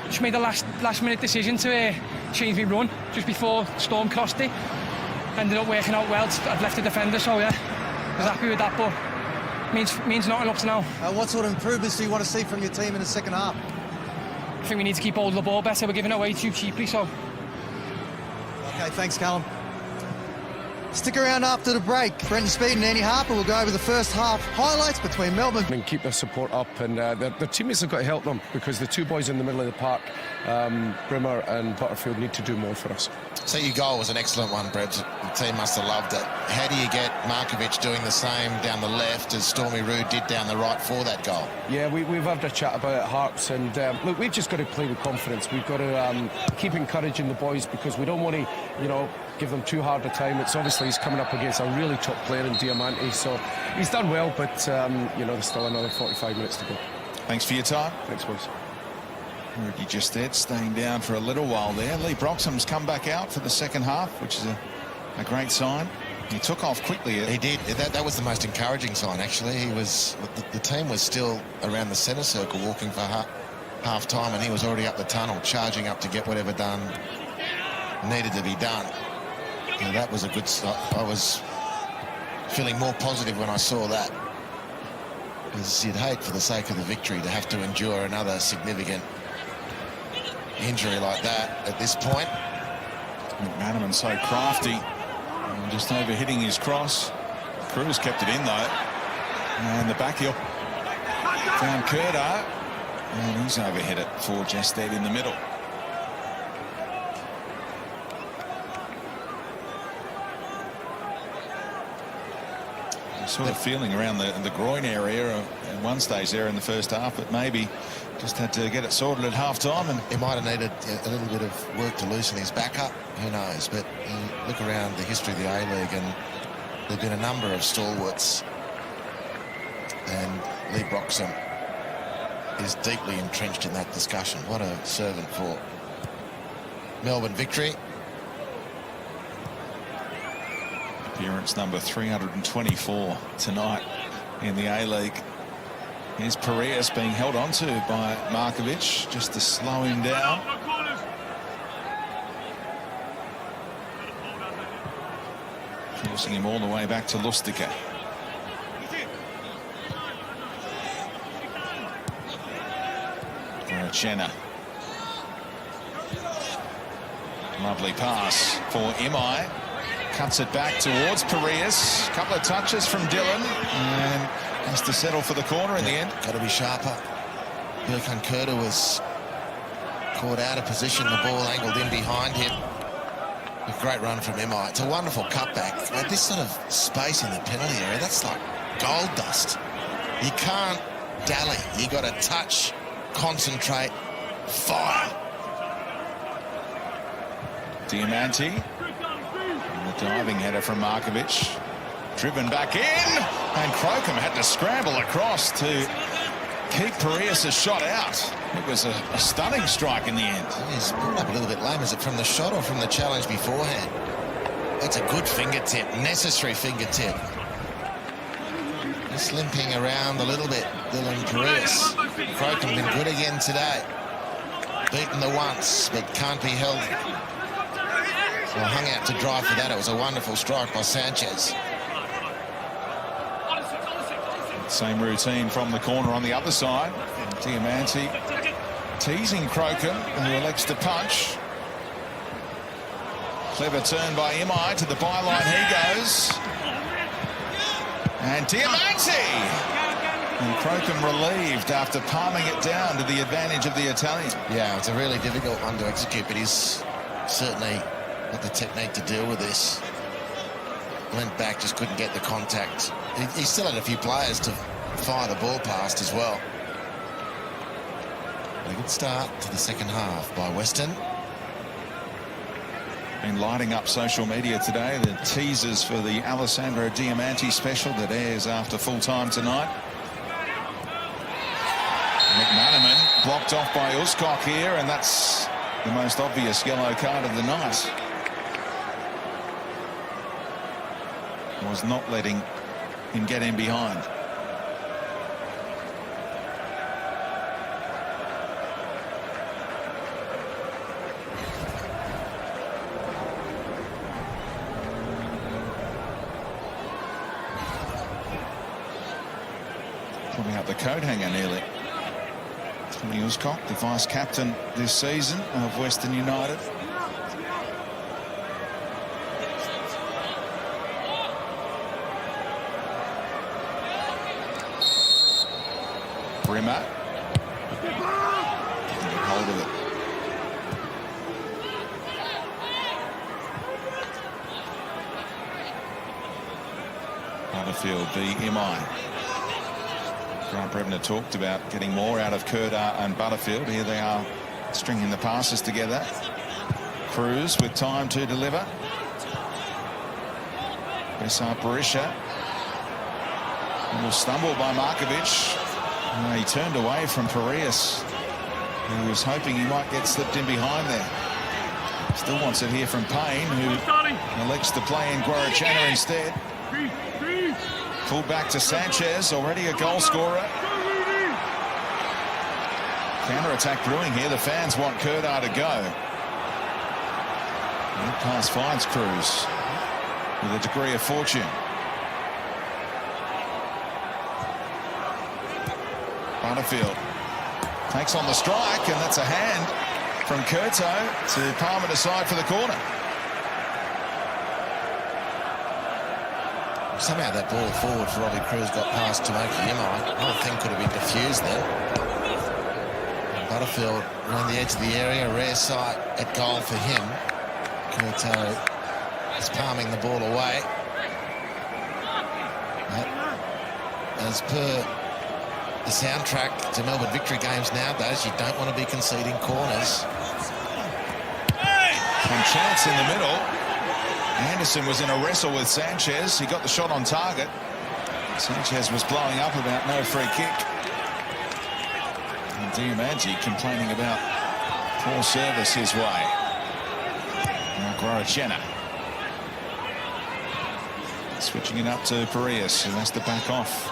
just made a last-minute decision to change my run just before Storm crossed it. Ended up working out well. I've left the defender, so yeah, I was happy with that, but means nothing up to now. What sort of improvements do you want to see from your team in the second half? I think we need to keep hold of the ball better. We're giving it away too cheaply, so. Okay, thanks, Callum. Stick around after the break. Brendan Speed and Andy Harper will go over the first half highlights between Melbourne. And keep their support up, and their teammates have got to help them because the two boys in the middle of the park, Brimmer and Butterfield, need to do more for us. So your goal was an excellent one, Brett. The team must have loved it. How do you get Markovic doing the same down the left as Stormy Roux did down the right for that goal? Yeah, we've had a chat about it, Harps, and look, we've just got to play with confidence. We've got to keep encouraging the boys because we don't want to, give them too hard a time. It's obviously he's coming up against a really top player in Diamante, so he's done well, but there's still another 45 minutes to go. Thanks for your time. Thanks, boys. Ricky just there, staying down for a little while there. Lee Broxham's come back out for the second half, which is a great sign. He took off quickly. He did. That was the most encouraging sign, actually. The team was still around the centre circle walking for half time, and he was already up the tunnel, charging up to get whatever needed to be done. And that was a good start. I was feeling more positive when I saw that, because you'd hate for the sake of the victory to have to endure another significant injury like that at this point. McManaman so crafty and just over-hitting his cross. Cruz kept it in though, and the back heel found Kurda. And he's overhit it for just dead in the middle. Sort of feeling around the groin area at one stage there in the first half, but maybe just had to get it sorted at half-time. And he might have needed a little bit of work to loosen his back up. Who knows? But you look around the history of the A-League, and there have been a number of stalwarts, and Lee Broxham is deeply entrenched in that discussion. What a servant for Melbourne victory. Appearance number 324 tonight in the A-League. Here's Perez being held onto by Markovic just to slow him down. Forcing him all the way back to Lustica. Chenna. Lovely pass for Imai. Cuts it back towards Perez. Couple of touches from Dillon, and has to settle for the corner in the end. Got to be sharper. Birkan Kurta was caught out of position. The ball angled in behind him. A great run from Imai. It's a wonderful cutback. Like this sort of space in the penalty area, that's like gold dust. You can't dally. You got to touch, concentrate, fire. Diamanti. Diving header from Markovic. Driven back in, and Crocombe had to scramble across to keep Perez's shot out. It was a stunning strike in the end. He's pulled up a little bit lame. Is it from the shot or from the challenge beforehand? That's a good fingertip, necessary fingertip. Just limping around a little bit, Dylan Perez. Crocombe been good again today. Beaten the once, but can't be held. Well, hung out to dry for that. It was a wonderful strike by Sanchez. Same routine from the corner on the other side. Diamanti teasing Crocombe, who elects to punch. Clever turn by Imai to the byline. He goes. And Diamanti! And Crocombe relieved after palming it down to the advantage of the Italian. Yeah, it's a really difficult one to execute, but he's certainly got the technique to deal with this. Went back, just couldn't get the contact. He still had a few players to fire the ball past as well. A good start to the second half by Western. Been lighting up social media today, the teasers for the Alessandro Diamanti special that airs after full time tonight. McManaman blocked off by Uscock here, and that's the most obvious yellow card of the night. Was not letting him get in behind. Pulling out the coat hanger nearly. Tommy Uscock, the vice captain this season of Western United. Brimmer. Getting hold of it. Butterfield v. Imai. Grant Brebner talked about getting more out of Kurta and Butterfield. Here they are stringing the passes together. Cruz with time to deliver. Besar Berisha. A little stumble by Markovic. He turned away from Perez, who was hoping he might get slipped in behind there. Still wants it here from Payne, who elects to play in Guarachana instead. Pulled back to Sanchez, already a goal scorer. Counter-attack brewing here. The fans want Kurta to go. That pass finds Cruz with a degree of fortune. Butterfield takes on the strike, and that's a hand from Kurto to palm it aside for the corner. Somehow that ball forward for Robbie Cruz got past Tomoki Imai. The whole thing could have been diffused there. Butterfield around the edge of the area, a rare sight at goal for him. Curto is palming the ball away. But as per the soundtrack to Melbourne victory games nowadays, you don't want to be conceding corners. And chance in the middle. Anderson was in a wrestle with Sanchez. He got the shot on target. Sanchez was blowing up about no free kick. And Diamante complaining about poor service his way. Guarachena. Switching it up to Parias, who has to back off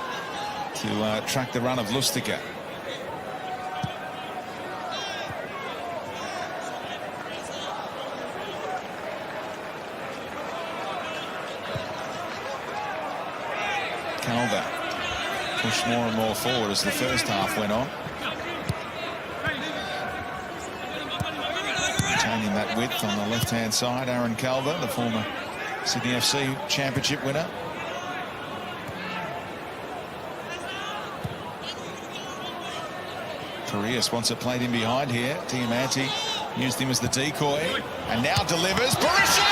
to track the run of Lustica. Calva pushed more and more forward as the first half went on. Retaining that width on the left-hand side, Aaron Calva, the former Sydney FC Championship winner. Parias wants it played in behind here. Diamante used him as the decoy and now delivers. Berisha!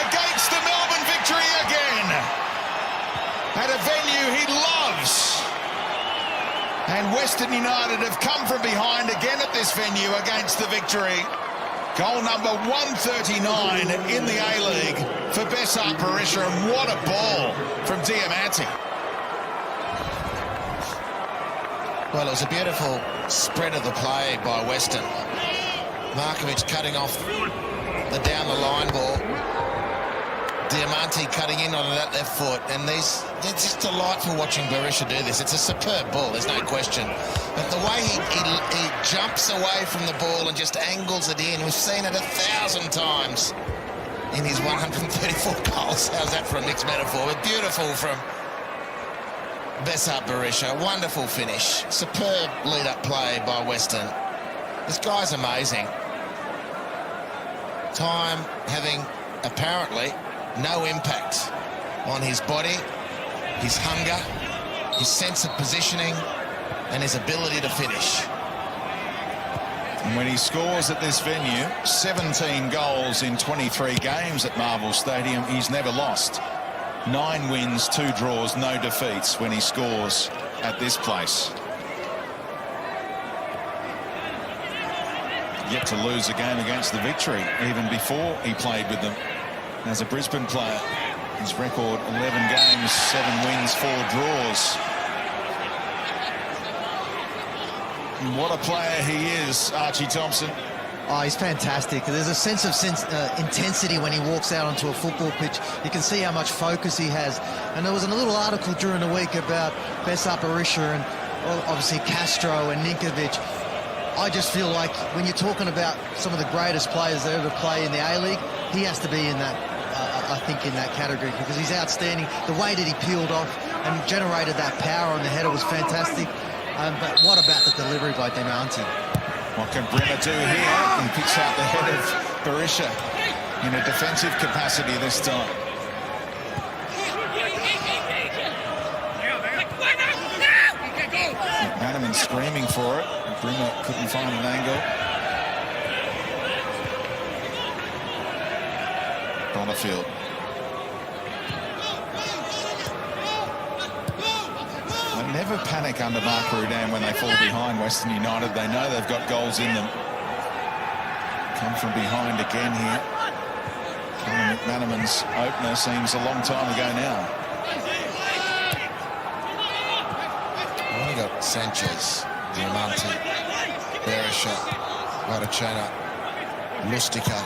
Against the Melbourne victory again! At a venue he loves. And Western United have come from behind again at this venue against the victory. Goal number 139 in the A-League for Besart Berisha, and what a ball from Diamante. Well, it was a beautiful spread of the play by Western. Markovic cutting off the down-the-line ball. Diamante cutting in on that left foot, and it's just delightful watching Berisha do this. It's a superb ball, there's no question. But the way he jumps away from the ball and just angles it in, we've seen it 1,000 times in his 134 goals. How's that for a mixed metaphor? But beautiful from Besart Berisha. Wonderful finish. Superb lead-up play by Western. This guy's amazing. Time having apparently no impact on his body, his hunger, his sense of positioning, and his ability to finish. And when he scores at this venue, 17 goals in 23 games at Marvel Stadium, he's never lost. 9 wins, 2 draws, no defeats when he scores at this place. Yet to lose a game against the victory, even before he played with them as a Brisbane player. His record, 11 games, 7 wins, 4 draws. And what a player he is, Archie Thompson. Oh, he's fantastic. There's a sense of intensity when he walks out onto a football pitch. You can see how much focus he has. And there was a little article during the week about Besart Berisha and obviously Castro and Ninkovic. I just feel like when you're talking about some of the greatest players that ever play in the A-League, he has to be in that, I think, in that category, because he's outstanding. The way that he peeled off and generated that power on the header was fantastic. But what about the delivery by Diamante? What can Brimmer do here? He picks out the head of Berisha in a defensive capacity this time. McManaman screaming for it. Brimmer couldn't find an angle. Butterfield. They never panic under Mark Rudan when they fall behind Western United. They know they've got goals in them. Come from behind again here. Colin McManaman's opener seems a long time ago now. Well, we got Sanchez, Diamante, Berisha, Guarachena, Lustica.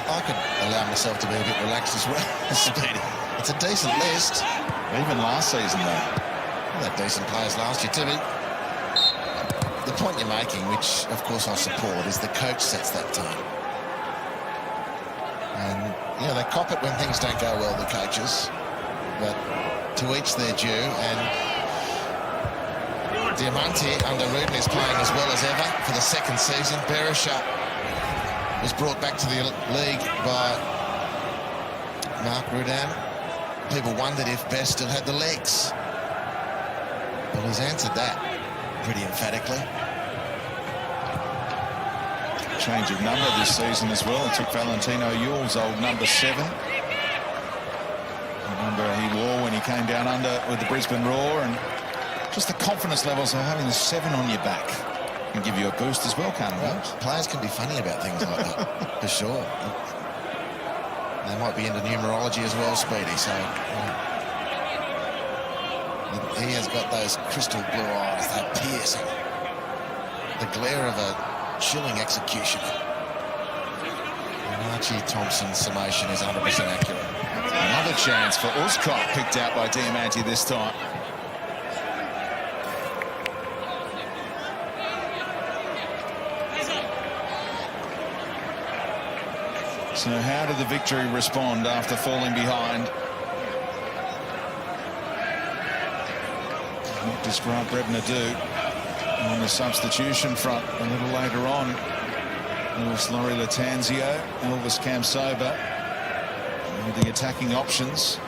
I could allow myself to be a bit relaxed as well, Speedy. It's a decent list. Even last season, though. Well, they're decent players last year, Timmy. The point you're making, which of course I support, is the coach sets that tone. And, you know, they cop it when things don't go well, the coaches. But to each their due, and Diamante under Rudin is playing as well as ever for the second season. Berisha was brought back to the league by Mark Rudan. People wondered if Best still had the legs. Well, he's answered that. pretty emphatically. Change of number this season as well. It took Valentino Yule's old number 7. The number he wore when he came down under with the Brisbane Roar, and just the confidence levels of having the 7 on your back can give you a boost as well, can't it? Well, players can be funny about things like that, for sure. They might be into numerology as well, Speedy, so... he has got those crystal blue eyes, that piercing. The glare of a chilling executioner. And Archie Thompson's summation is 100% accurate. Another chance for Uscott, picked out by Diamanti this time. So how did the Victory respond after falling behind? What does Grant Brebner do on the substitution front a little later on? It was Laurie Latanzio, Elvis Kamsoba with the attacking options.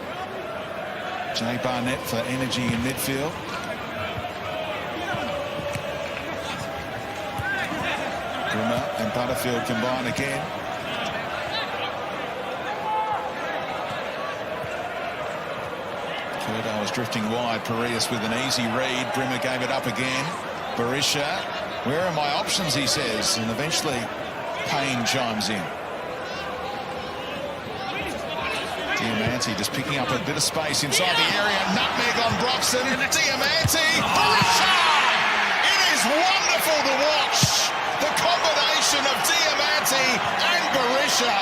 Jay Barnett for energy in midfield. Brimmer and Butterfield combine again. Curdo was drifting wide. Parias with an easy read. Brimmer gave it up again. Berisha, where are my options, he says, and eventually Payne chimes in. Diamanti just picking up a bit of space inside the area. Nutmeg on Broxton. Diamanti. Berisha! It is wonderful to watch the combination of Diamanti and Berisha.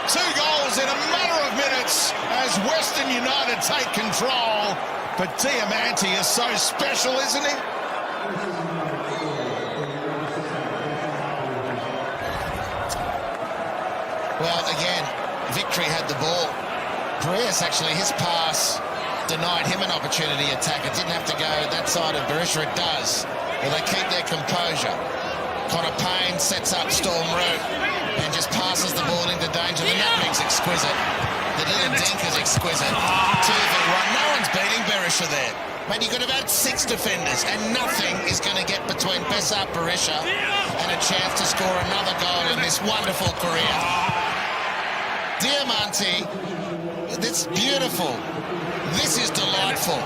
2 goals in a matter of minutes as Western United take control. But Diamanti is so special, isn't he? Well, again, Victory had the ball. Parias, actually, his pass denied him an opportunity attack. It didn't have to go that side of Berisha. It does. Well, they keep their composure. Connor Payne sets up Storm Root and just passes the ball into danger. The nutmeg's exquisite. The little dink is exquisite. 2v1. No one's beating Berisha there. Mate, you could have had 6 defenders and nothing is going to get between Bessart Berisha and a chance to score another goal in this wonderful career. Diamanti, that's beautiful. This is delightful.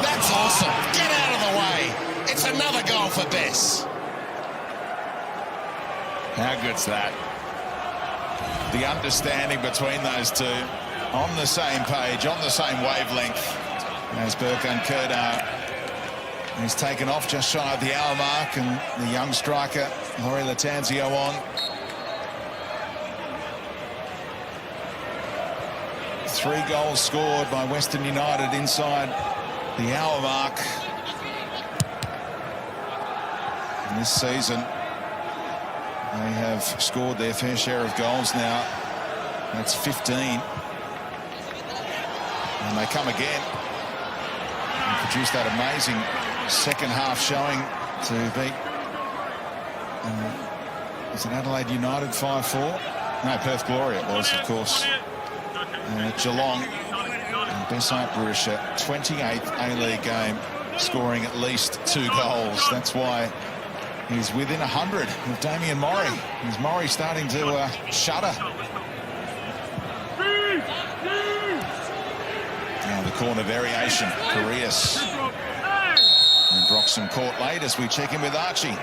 That's awesome. Get out of the way. It's another goal for Bess. How good's that? The understanding between those two, on the same page, on the same wavelength, as Burkan Kerdar is taken off just shy of the hour mark, and the young striker, Laurie Latanzio, on. 3 goals scored by Western United inside the hour mark. And this season, they have scored their fair share of goals now. That's 15. And they come again and produce that amazing second half showing to beat, is it Adelaide United 5-4? No, Perth Glory it was, of course. Geelong and Bessart Berisha, 28th A-League game, scoring at least 2 goals. That's why he's within 100 of Damien Murray. Is Murray starting to shudder? Now the corner variation, Parias. And Broxham caught late as we check in with Archie.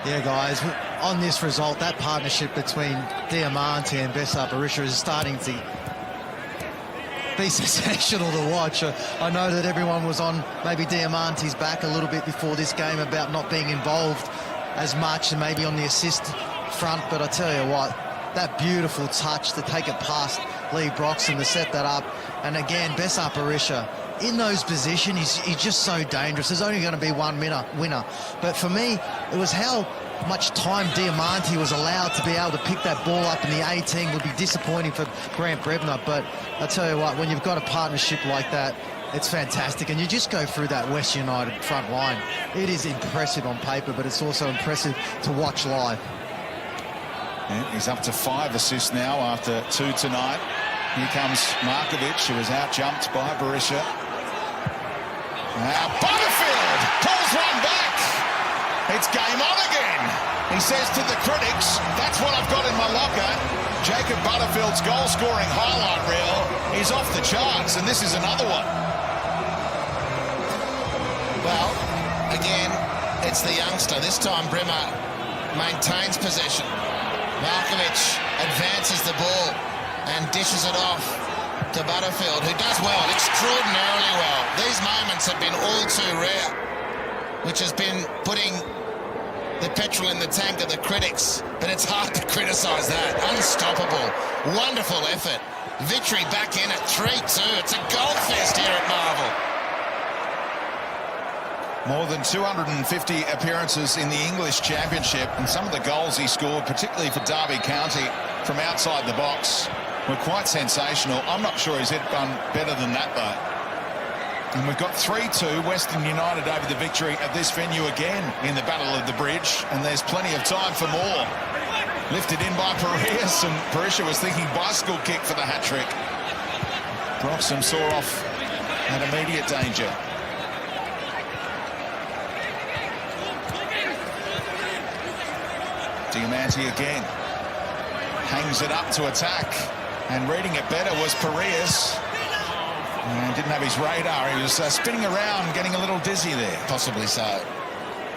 Yeah, guys, on this result, that partnership between Diamanti and Bessart Berisha is starting to be sensational to watch. I know that everyone was on maybe Diamanti's back a little bit before this game about not being involved as much and maybe on the assist front, but I tell you what, that beautiful touch to take it past Lee Broxham to set that up. And again, Bessart Berisha, in those positions, he's just so dangerous. There's only going to be one winner. But for me, it was how much time Diamanti was allowed to be able to pick that ball up in the 18 would be disappointing for Grant Brebner. But I tell you what, when you've got a partnership like that, it's fantastic. And you just go through that West United front line. It is impressive on paper, but it's also impressive to watch live. And he's up to 5 assists now after 2 tonight. Here comes Markovic, who was out-jumped by Berisha. Now Butterfield pulls one back. game on again. He says to the critics, that's what I've got in my locker. Jacob Butterfield's goal-scoring highlight reel is off the charts, and this is another one. Well, again, it's the youngster. This time Brimmer maintains possession. Markovic advances the ball and dishes it off to Butterfield, who does well, extraordinarily well. These moments have been all too rare, which has been putting the petrol in the tank of the critics, but it's hard to criticise that. Unstoppable, wonderful effort. Victory back in at 3-2. It's a goal fest here at Marvel. More than 250 appearances in the English Championship, and some of the goals he scored, particularly for Derby County from outside the box, were quite sensational. I'm not sure he's done better than that, though. And we've got 3-2, Western United over the Victory at this venue again in the Battle of the Bridge, and there's plenty of time for more. Lifted in by Parias, and Parisha was thinking bicycle kick for the hat-trick. Broxham saw off at immediate danger. Diamante again. Hangs it up to attack. And reading it better was Parias. And didn't have his radar. He was spinning around, getting a little dizzy there. Possibly so.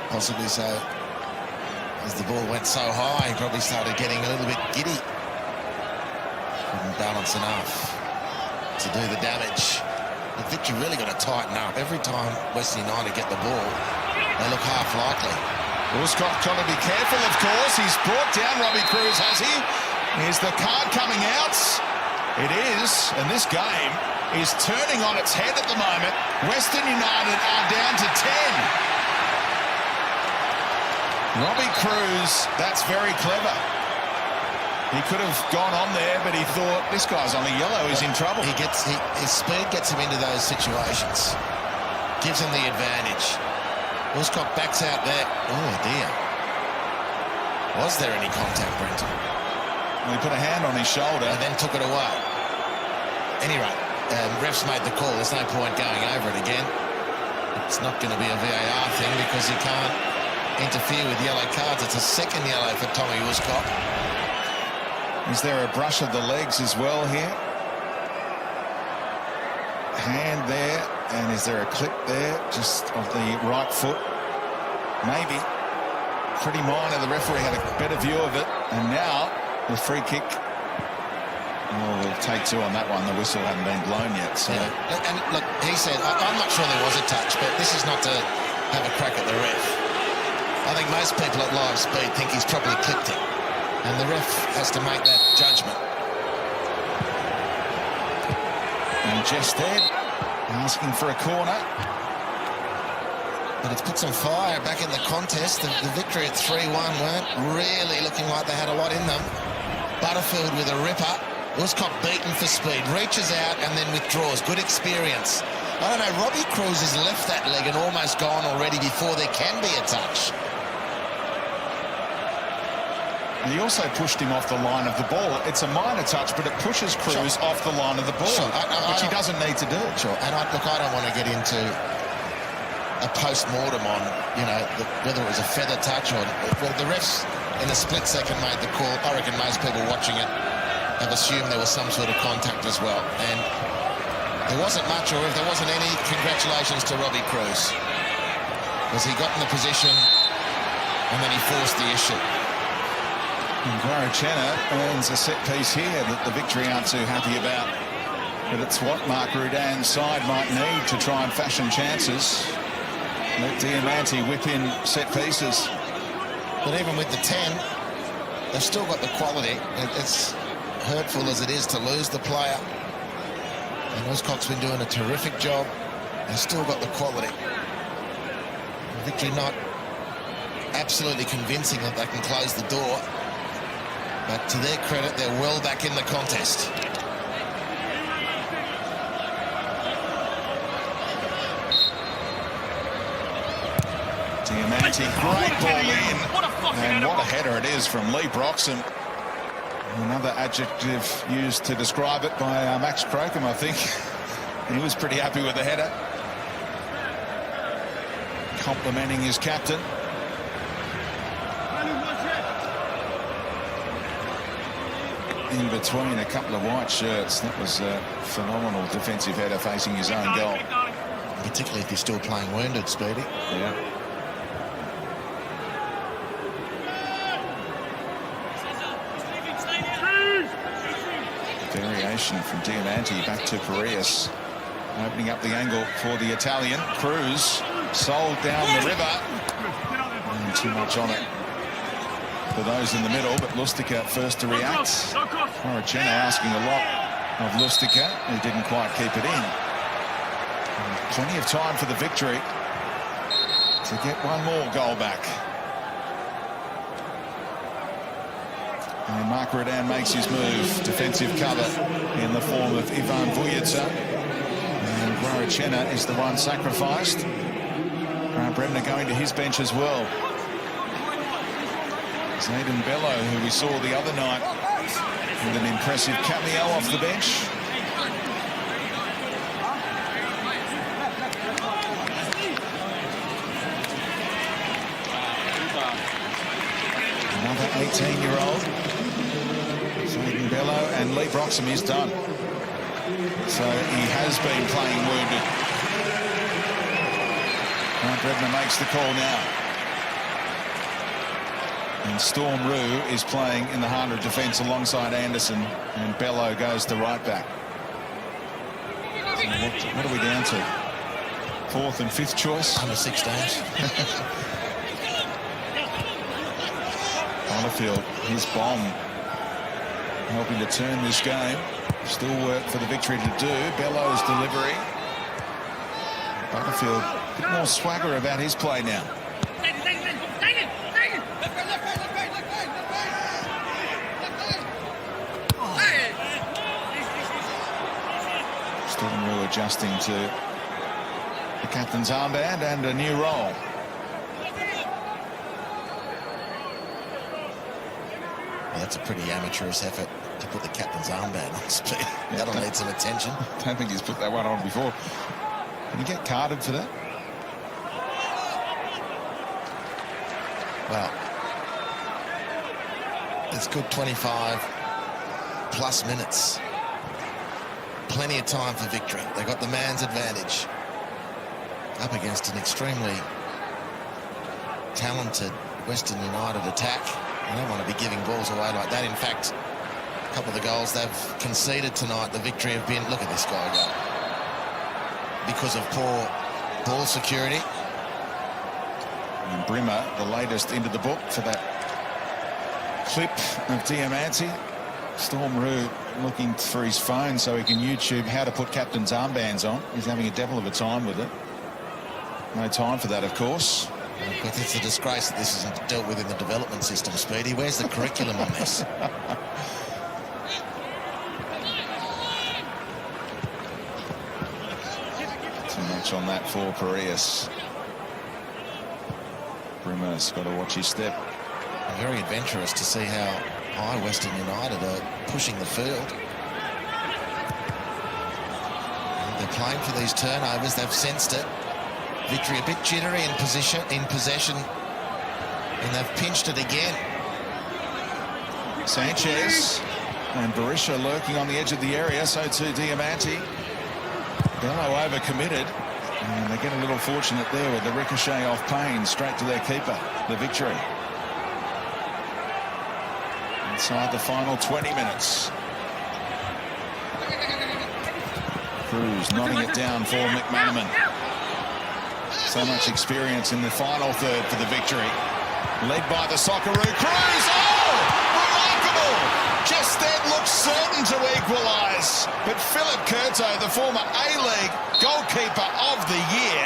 Possibly so. As the ball went so high, he probably started getting a little bit giddy. Couldn't balance enough to do the damage. The Victory really got to tighten up. Every time Western United get the ball, they look half likely. Woolscott got to be careful, of course. He's brought down Robbie Cruz, has he? Is the card coming out? It is, and this game is turning on its head at the moment. Western United are down to 10. Robbie Cruz, that's very clever. He could have gone on there, but he thought, this guy's on a yellow, he's in trouble. His speed gets him into those situations. Gives him the advantage. Woolscott backs out there. Oh, dear. Was there any contact, Brenton? Well, he put a hand on his shoulder. And then took it away. Anyway, refs made the call. There's no point going over it again. It's not going to be a VAR thing because you can't interfere with yellow cards. It's a second yellow for Tommy Woolscott. Is there a brush of the legs as well here? Hand there, and is there a clip there just of the right foot? Maybe. Pretty minor. The referee had a better view of it, and now the free kick. Oh, we'll take two on that one. The whistle hadn't been blown yet. So. Yeah. And look, he said, I'm not sure there was a touch, but this is not to have a crack at the ref. I think most people at live speed think he's probably clipped it, and the ref has to make that judgment. And Jested asking for a corner. But it's put some fire back in the contest. The Victory at 3-1 weren't really looking like they had a lot in them. Butterfield with a ripper. Woolscott beaten for speed. Reaches out and then withdraws. Good experience. I don't know, Robbie Cruz has left that leg and almost gone already before there can be a touch. He also pushed him off the line of the ball. It's a minor touch, but it pushes Cruz off the line of the ball, which he doesn't need to do. Sure, and I don't want to get into a post-mortem on, whether it was a feather touch or... Well, the refs in a split second made the call. I reckon most people watching it have assumed there was some sort of contact as well. And there wasn't much, or if there wasn't any, congratulations to Robbie Cruz. Because he got in the position and then he forced the issue. And Guarachena earns a set piece here that the Victory aren't too happy about. But it's what Mark Rudan's side might need to try and fashion chances. Let Diamante whip in set pieces. But even with the 10, they've still got the quality. It's hurtful as it is to lose the player. And Woolscott's been doing a terrific job. They've still got the quality. Victory not absolutely convincing that they can close the door. But to their credit, they're well back in the contest. Diamante, great ball in. And what a header it is from Lee Broxham. Another adjective used to describe it by Max Crocombe, I think. He was pretty happy with the header. Complimenting his captain. in between a couple of white shirts. That was a phenomenal defensive header facing his own goal. Particularly if you're still playing wounded, Speedy. Yeah. Variation from Diamante back to Parias. Opening up the angle for the Italian. Cruz sold down the river. And too much on it for those in the middle, but Lustica first to react. Moriceno asking a lot of Lustica, who didn't quite keep it in. And plenty of time for the victory to get one more goal back. And Mark Redan makes his move. Defensive cover in the form of Ivan Vujica. And Moriceno is the one sacrificed. Brebner going to his bench as well. Zayden Bello, who we saw the other night with an impressive cameo off the bench. Another 18-year-old. Zayden Bello, and Lee Broxham is done. So he has been playing wounded. Brebner makes the call now. And Storm Roux is playing in the heart of defence alongside Anderson, and Bello goes to right back. So what are we down to? Fourth and fifth choice? Under 16s. Butterfield, his bomb, helping to turn this game. Still work for the victory to do. Bello's delivery. Butterfield, a bit more swagger about his play now. Storm Roux adjusting to the captain's armband and a new role. Well, that's a pretty amateurish effort to put the captain's armband on, Speed. That'll need some attention. I don't think he's put that one on before. Can you get carded for that? Well, it's good 25 plus minutes. Plenty of time for victory. They got the man's advantage up against an extremely talented Western United attack. You don't want to be giving balls away like that. In fact, a couple of the goals they've conceded tonight, the victory have been, look at this guy go, because of poor ball security. And Brimmer, the latest into the book for that clip of Diamante. Storm Roux looking for his phone so he can YouTube how to put captain's armbands on. He's having a devil of a time with it. No time for that, of course. But it's a disgrace that this isn't dealt with in the development system, Speedy. Where's the curriculum on this? Too much on that for Parias. Brimmer's got to watch his step. Very adventurous to see how high Western United are pushing the field. And they're playing for these turnovers. They've sensed it. Victory a bit jittery in possession, and they've pinched it again. Sanchez and Berisha lurking on the edge of the area, so too Diamante. Bello overcommitted, and they get a little fortunate there with the ricochet off Payne straight to their keeper. The victory. Inside the final 20 minutes. Cruz knotting it down for McManaman. So much experience in the final third for the victory. Led by the Socceroo. Cruz! Oh! Remarkable! Just then looked certain to equalise. But Philip Curto, the former A-League goalkeeper of the year,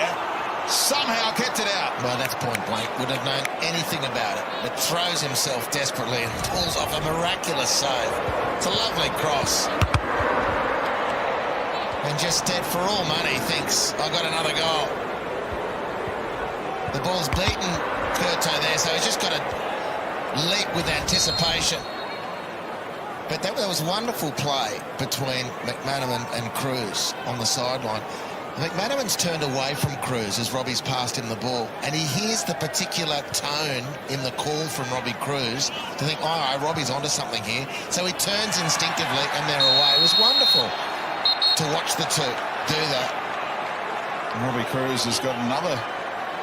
somehow kept it out. Well, that's point blank. Wouldn't have known anything about it, but throws himself desperately and pulls off a miraculous save. It's a lovely cross. And just dead for all money thinks, I've got another goal. The ball's beaten Curto there, so he's just got to leap with anticipation. But that was wonderful play between McManaman and Cruz on the sideline. McManaman's turned away from Cruz as Robbie's passed him the ball, and he hears the particular tone in the call from Robbie Cruz to think, oh, Robbie's onto something here. So he turns instinctively and they're away. It was wonderful to watch the two do that. Robbie Cruz has got another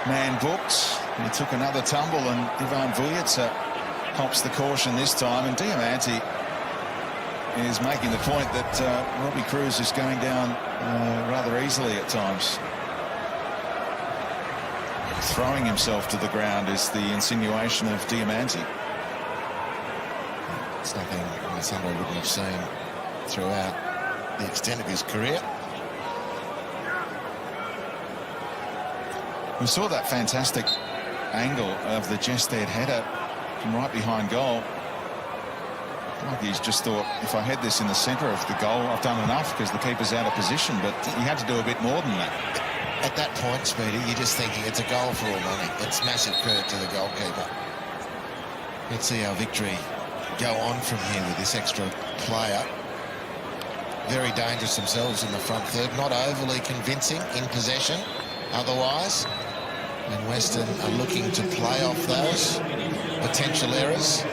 man booked. He took another tumble, and Ivan Vujica helps the caution this time, and Diamante is making the point that Robbie Cruz is going down rather easily at times. Throwing himself to the ground is the insinuation of Diamante. It's nothing Alessandro wouldn't have seen throughout the extent of his career. We saw that fantastic angle of the Gested header from right behind goal. Like he's just thought, if I head this in the centre of the goal, I've done enough because the keeper's out of position, but he had to do a bit more than that. At that point, Speedy, you're just thinking it's a goal for all money. It's massive credit to the goalkeeper. Let's see how Victory go on from here with this extra player. Very dangerous themselves in the front third, not overly convincing in possession otherwise. And Western are looking to play off those potential errors.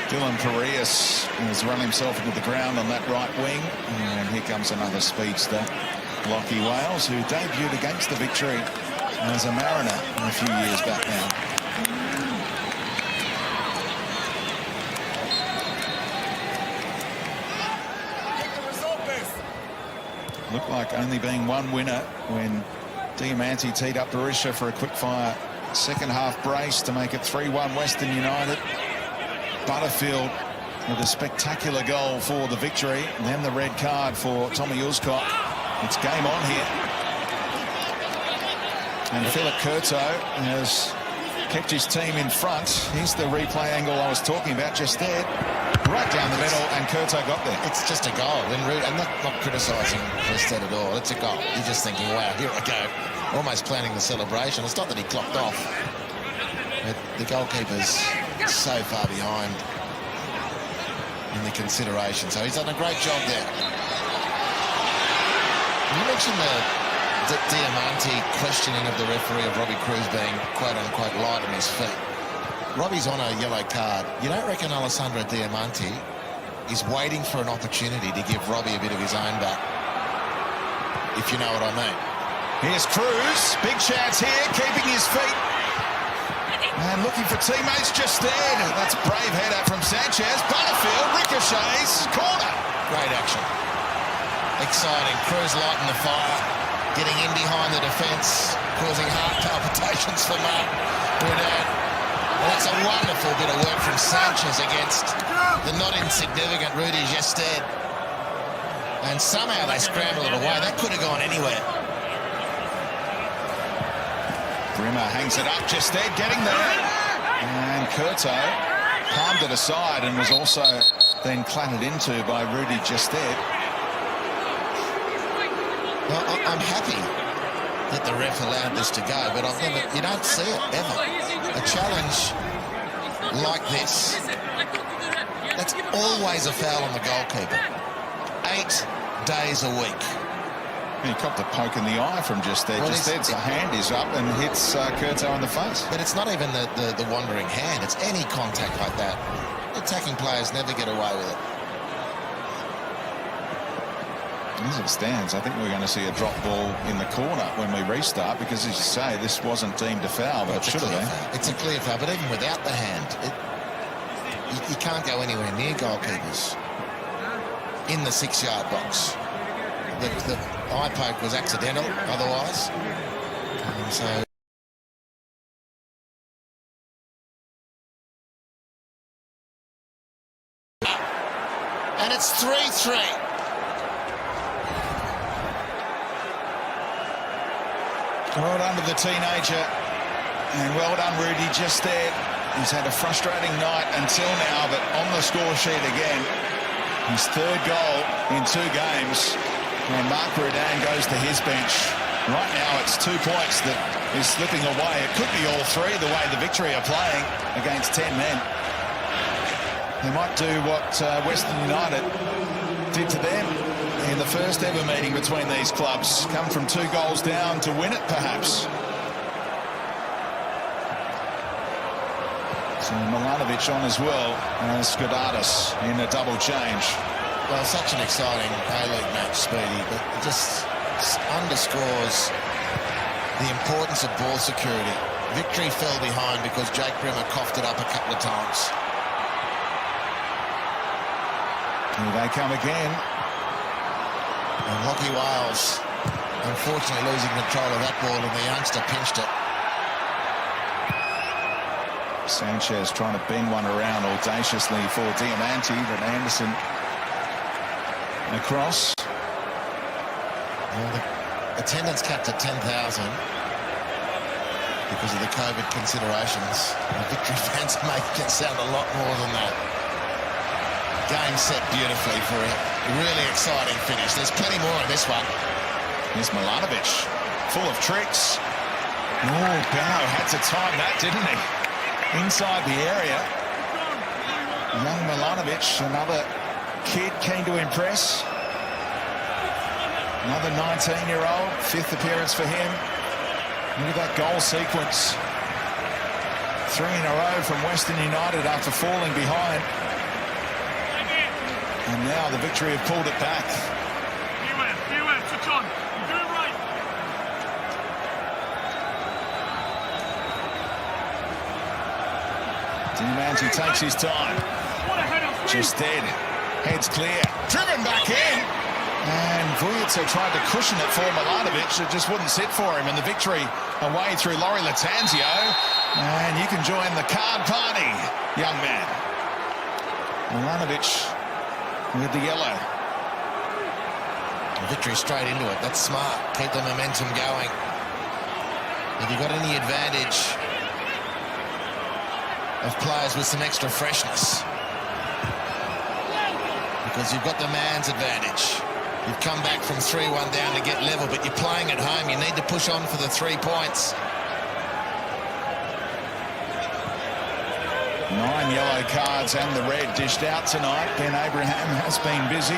Dylan Parias has run himself into the ground on that right wing. And here comes another speedster, Lockie Wales, who debuted against the Victory as a Mariner a few years back now. Looked like only being one winner when Diamante teed up Berisha for a quick-fire second-half brace to make it 3-1 Western United. Butterfield with a spectacular goal for the Victory, and then the red card for Tommy Uscott. It's game on here. And Philip Curto has kept his team in front. Here's the replay angle I was talking about just there. Right down the middle, and Curto got there. It's just a goal. I'm not criticising Prested at all. It's a goal. You're just thinking, wow, here I go. Almost planning the celebration. It's not that he clocked off. But the goalkeeper's so far behind in the consideration. So he's done a great job there. You mentioned the Diamante questioning of the referee of Robbie Cruz being quote-unquote light on his feet. Robbie's on a yellow card. You don't reckon Alessandro Diamante is waiting for an opportunity to give Robbie a bit of his own back, if you know what I mean? Here's Cruz. Big chance here, keeping his feet. And looking for teammates just there. That's a brave header from Sanchez. Butterfield ricochets. Corner. Great action. Exciting. Cruz lighting the fire. Getting in behind the defence. Causing heart palpitations for Mark Burdett. Well, that's a wonderful bit of work from Sanchez against the not insignificant Rudy Gested. And somehow they scramble it away. That could have gone anywhere. Brimmer hangs it up. Gested getting there. And Curto palmed it aside and was also then clattered into by Rudy Gested. Well, I'm happy that the ref allowed this to go, but you don't see it ever. A challenge like this, that's always a foul on the goalkeeper. 8 days a week. He copped a poke in the eye from Gested. Well, Gested's hand is up and hits Curto in the face. But it's not even the wandering hand. It's any contact like that. Attacking players never get away with it. As it stands, I think we're going to see a drop ball in the corner when we restart, because, as you say, this wasn't deemed a foul, but it should have been. It's a clear foul, but even without the hand, you can't go anywhere near goalkeepers in the 6-yard box. The eye poke was accidental otherwise. So and it's 3-3. Well done to the teenager, and well done Rudy Gested. He's had a frustrating night until now, but on the score sheet again, his 3rd goal in 2 games, and Mark Boudin goes to his bench. Right now it's 2 points that is slipping away. It could be all 3 the way the Victory are playing against 10 men. They might do what Western United did to them in the first ever meeting between these clubs. Come from 2 goals down to win it, perhaps. So Milanovic on as well as Skodatis in a double change. Well, such an exciting A-League match, Speedy, but it just underscores the importance of ball security. Victory fell behind because Jake Brimmer coughed it up a couple of times. Here they come again. And Lachie Wales, unfortunately, losing control of that ball, and the youngster pinched it. Sanchez trying to bend one around audaciously for Diamante, but Anderson across. Well, the attendance capped at 10,000 because of the COVID considerations. The Victory fans make it sound a lot more than that. Game set beautifully for a really exciting finish. There's plenty more in this one. Here's Milanovic, full of tricks. Oh, Bello had to time that, didn't he? Inside the area. Young Milanovic, another kid keen to impress. Another 19-year-old, 5th appearance for him. Look at that goal sequence. 3 in a row from Western United after falling behind. And now the Victory have pulled it back. Beware, touch on. You're doing right. Diamante takes his time. Just dead. Heads clear. Driven back in. And Vujica tried to cushion it for Milanovic. It just wouldn't sit for him. And the Victory away through Laurie Latanzio. And you can join the card party, young man. Milanovic with the yellow. The Victory straight into it. That's smart. Keep the momentum going. Have you got any advantage of players with some extra freshness? Because you've got the man's advantage. You've come back from 3-1 down to get level, but you're playing at home. You need to push on for the 3 points. 9 yellow cards and the red dished out tonight. Ben Abraham has been busy.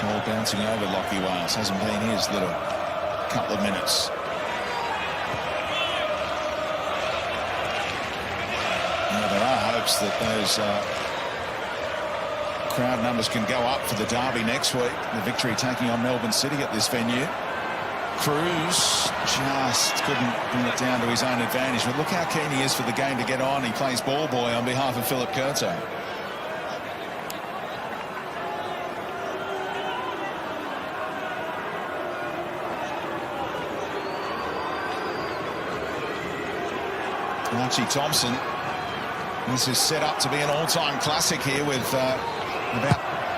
All bouncing over Lachie Wales. Hasn't been his little couple of minutes. Now, there are hopes that those crowd numbers can go up for the derby next week. The Victory taking on Melbourne City at this venue. Cruz just couldn't bring it down to his own advantage. But look how keen he is for the game to get on. He plays ball boy on behalf of Philip Curto. Archie Thompson. This is set up to be an all-time classic here with about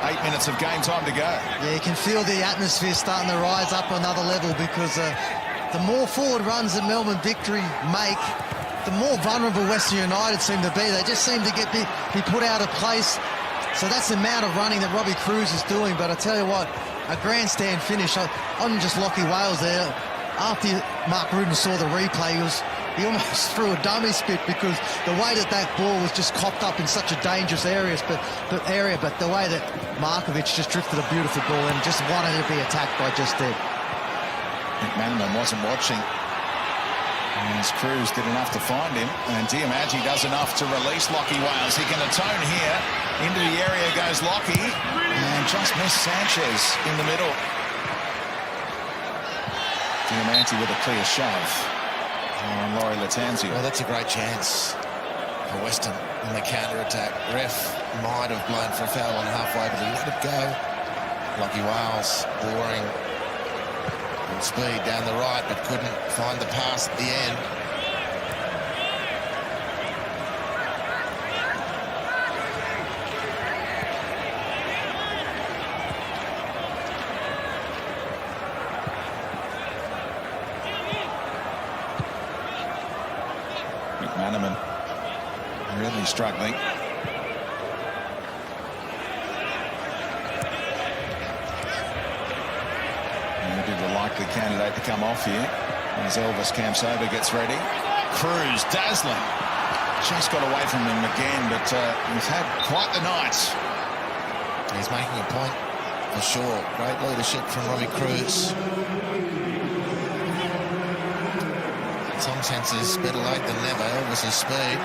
8 minutes of game time to go. Yeah, you can feel the atmosphere starting to rise up another level because the more forward runs that Melbourne Victory make, the more vulnerable Western United seem to be. They just seem to be put out of place. So that's the amount of running that Robbie Cruz is doing. But I tell you what, a grandstand finish on just Lachie Wales there. After Mark Rudin saw the replay, he almost threw a dummy spit because the way that ball was just copped up in such a dangerous area, but the way that Markovic just drifted a beautiful ball and just wanted to be attacked by just dead. McManaman wasn't watching. As Cruz did enough to find him, and Diamante does enough to release Lachie Wales. He can atone here. Into the area goes Lachie, and just missed Sanchez in the middle. Diamante with a clear shove on Laurie Latanzio. Well, that's a great chance for Western in the counter-attack. Ref might have blown for a foul on halfway, but he let it go. Lachie Wales boring on speed down the right, but couldn't find the pass at the end. McManaman really struggling. likely candidate to come off here as Elvis Campsober gets ready. Cruz, dazzling. Just got away from him again, but he's had quite the night. He's making a point, for sure. Great leadership from Robbie Cruz. In some senses, better late than never. Elvis's speed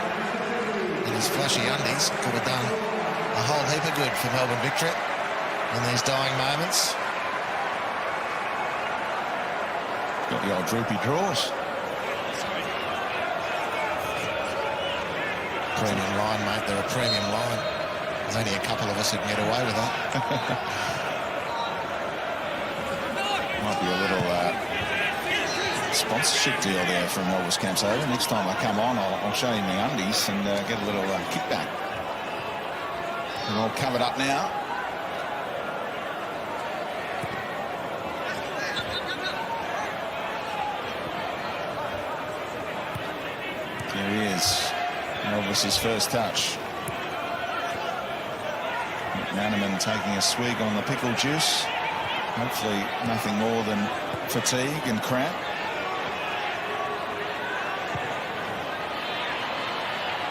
and his flashy undies could have done a whole heap of good for Melbourne victory in these dying moments. Got the old droopy drawers. Premium line, mate. They're a premium line. There's only a couple of us who can get away with that. Might be a little sponsorship deal there from Elvis Campsover. Next time I come on, I'll show you my undies and get a little kickback. They're all covered up now. There he is. Elvis's first touch. McManaman taking a swig on the pickle juice. Hopefully nothing more than fatigue and cramp.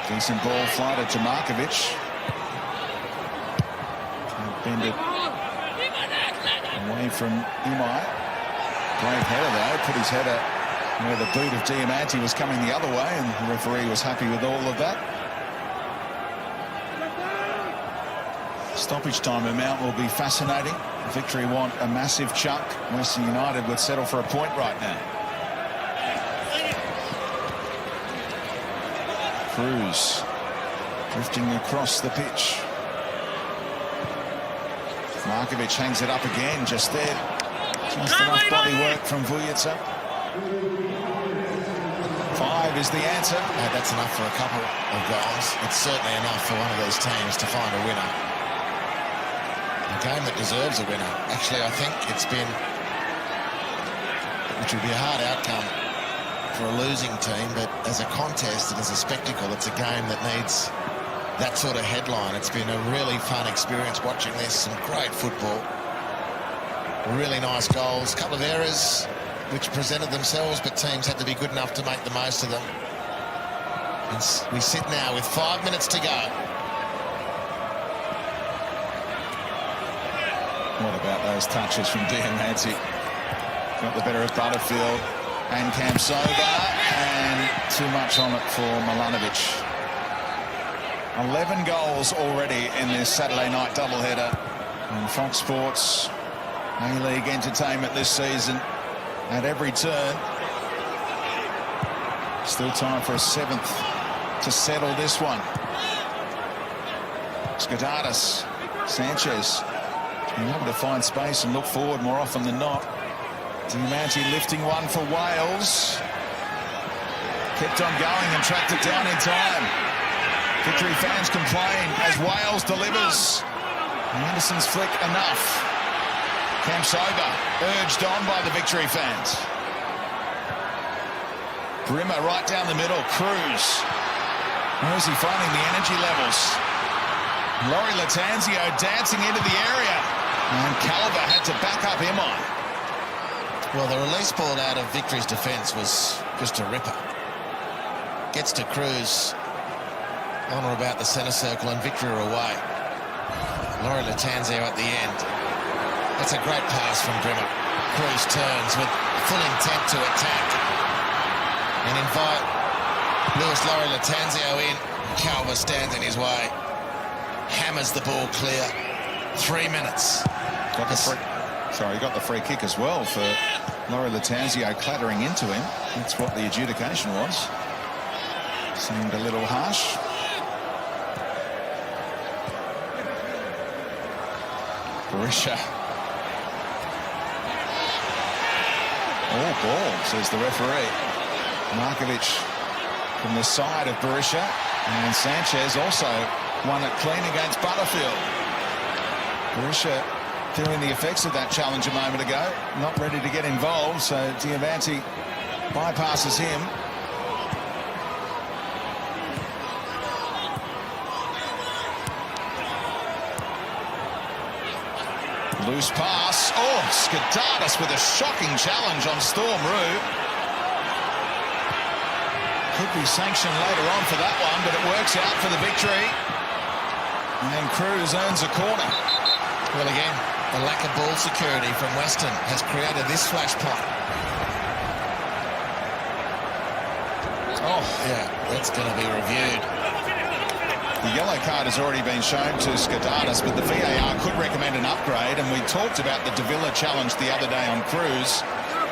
Decent ball flighted to Markovic. Bend it away from Imai. Great header though. Put his header where the boot of Diamanti was coming the other way, and the referee was happy with all of that. Stoppage time amount will be fascinating. Victory want a massive chunk. Western United would settle for a point right now. Cruz drifting across the pitch. Markovic hangs it up again, just there. Just enough body work from Vujica. 5 is the answer. That's enough for a couple of goals. It's certainly enough for one of these teams to find a winner. A game that deserves a winner. Actually, I think it's been, which would be a hard outcome for a losing team, but as a contest and as a spectacle, it's a game that needs that sort of headline. It's been a really fun experience watching this. Some great football. Really nice goals. A couple of errors which presented themselves, but teams had to be good enough to make the most of them. And we sit now with 5 minutes to go. What about those touches from Diamanti? Got the better of Butterfield and Campsober, and too much on it for Milanovic. 11 goals already in this Saturday night doubleheader on Fox Sports A-League Entertainment this season. At every turn. Still time for a 7th to settle this one. Skadatis, Sanchez being able to find space and look forward more often than not. Diamanti lifting one for Wales. Kept on going and tracked it down in time. Victory fans complain as Wales delivers. Anderson's flick enough. Campsober urged on by the Victory fans. Brimmer right down the middle. Cruz. Where is he finding the energy levels? Laurie Latanzio dancing into the area. And Calver had to back up Imai. Well, the release ball out of Victory's defence was just a ripper. Gets to Cruz on or about the centre circle, and Victory are away. Laurie Latanzio at the end. That's a great pass from Brimmer. Cruz turns with full intent to attack and invite Lewis Laurie Latanzio in. Calver stands in his way. Hammers the ball clear. 3 minutes. Got the free kick as well for Laurie Latanzio clattering into him. That's what the adjudication was. Seemed a little harsh. Berisha. All ball, says the referee. Markovic from the side of Berisha, and Sanchez also won it clean against Butterfield. Berisha feeling the effects of that challenge a moment ago, not ready to get involved, so Diamanti bypasses him. Loose pass. Oh, Skidardis with a shocking challenge on Storm Roux. Could be sanctioned later on for that one, but it works out for the victory. And Cruz earns a corner. Well, again, the lack of ball security from Western has created this flashpoint. Oh, yeah, that's going to be reviewed. The yellow card has already been shown to Skidardis, but the VAR could recommend an upgrade, and we talked about the Davila challenge the other day on Cruz.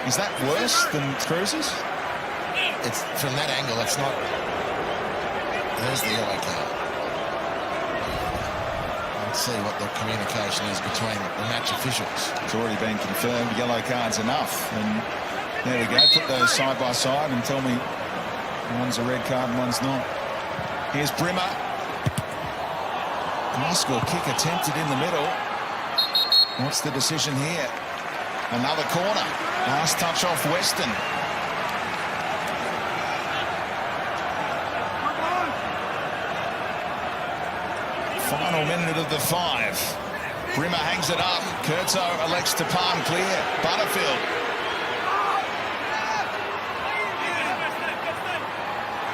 Is that worse than Cruz's? It's from that angle, it's not. There's the yellow card. Let's see what the communication is between the match officials. It's already been confirmed. Yellow card's enough. And there we go. Put those side by side and tell me one's a red card and one's not. Here's Brimmer. Bicycle kick attempted in the middle. What's the decision here? Another corner. Last touch off Western. Final minute of the 5. Brimmer hangs it up. Kurtzo elects to palm clear. Butterfield.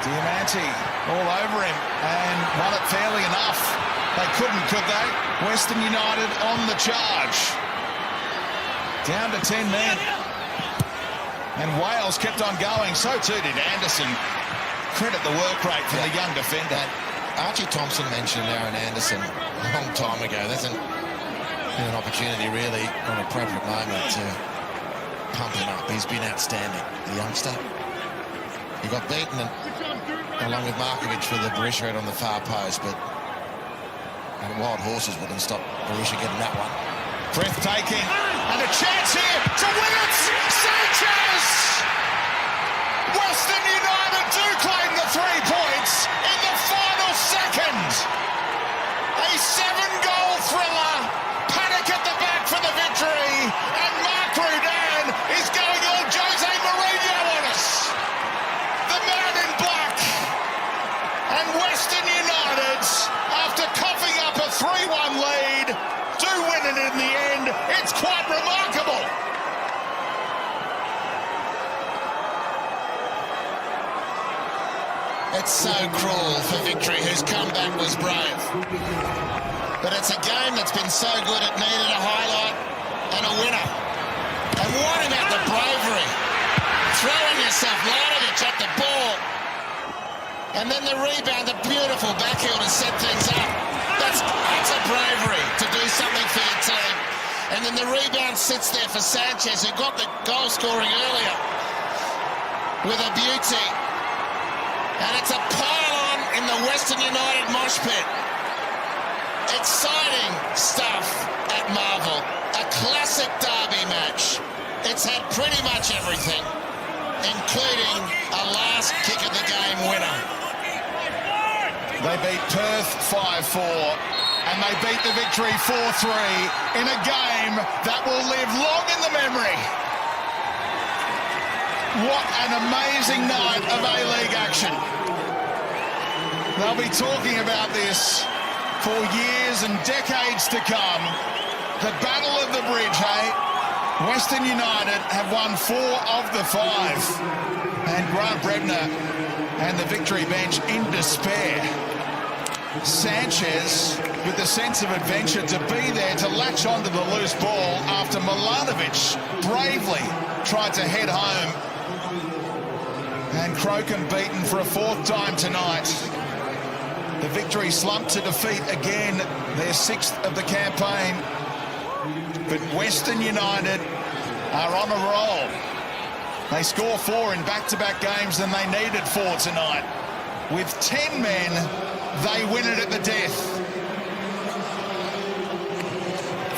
Diamante all over him and won it fairly enough. They couldn't, could they? Western United on the charge. Down to 10 men. And Wales kept on going. So too did Anderson. Credit the work rate for the young defender. Archie Thompson mentioned Aaron Anderson a long time ago. There's an opportunity really on an appropriate moment to pump him up. He's been outstanding, the youngster. He got beaten along with Markovic for the Berisha on the far post, but Wild Horses wouldn't stop Berisha getting that one. Breathtaking. And a chance here to win it. Sanchez! Western United do claim the 3 points in the final second. A 7-goal thriller. Panic at the back for the victory. And Mark Rudan is going all Jose Mourinho on us. The man in black. And Western United, after coughing up a 3-1 lead, do win it in the end. It's quite remarkable. It's so cruel for Victory, whose comeback was brave. But it's a game that's been so good it needed a highlight and a winner. And what about the bravery? Throwing yourself, Lanovic at the ball. And then the rebound, the beautiful backheel to set things up. That's a bravery to do something for your team. And then the rebound sits there for Sanchez, who got the goal scoring earlier with a beauty. And it's a pile-on in the Western United mosh pit. Exciting stuff at Marvel. A classic derby match. It's had pretty much everything, including a last kick of the game winner. They beat Perth 5-4, and they beat the Victory 4-3 in a game that will live long in the memory. What an amazing night of A-League action. They'll be talking about this for years and decades to come. The Battle of the Bridge, hey? Western United have won 4 of the 5. And Grant Brebner and the Victory bench in despair. Sanchez with the sense of adventure to be there to latch onto the loose ball after Milanovic bravely tried to head home. And Crocombe beaten for a 4th time tonight. The Victory slumped to defeat again, their 6th of the campaign. But Western United are on a roll. They score 4 in back-to-back games and they needed 4 tonight. With 10 men, they win it at the death.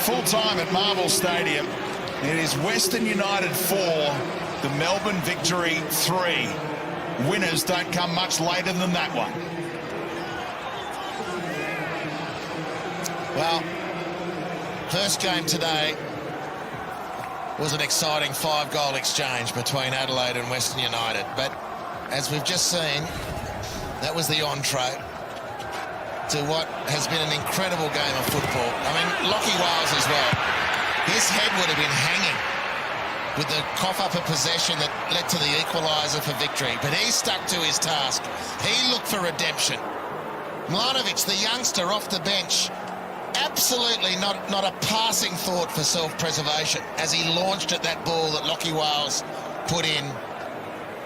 Full time at Marvel Stadium. It is Western United 4, the Melbourne Victory 3. Winners don't come much later than that one. Well, first game today was an exciting 5-goal exchange between Adelaide and Western United. But as we've just seen, that was the entree to what has been an incredible game of football. I mean, Lachie Wales as well. his head would have been hanging with the cough up of possession that led to the equaliser for victory. But he stuck to his task. He looked for redemption. Mlanovic, the youngster off the bench, absolutely not a passing thought for self-preservation as he launched at that ball that Lachie Wales put in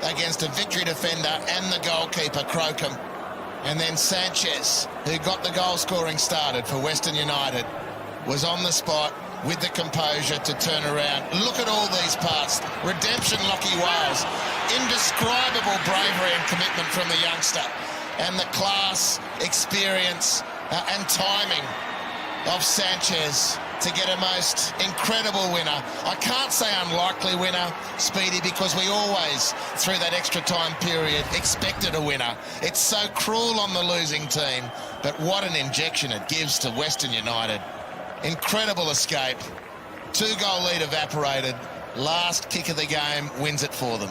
against a victory defender and the goalkeeper, Crocombe. And then Sanchez, who got the goal scoring started for Western United, was on the spot with the composure to turn around. Look at all these parts. Redemption, Lachie Wales. Indescribable bravery and commitment from the youngster. And the class, experience and timing of Sanchez to get a most incredible winner. I can't say unlikely winner, Speedy, because we always, through that extra time period, expected a winner. It's so cruel on the losing team, but what an injection it gives to Western United. Incredible escape. 2-goal lead evaporated. Last kick of the game wins it for them.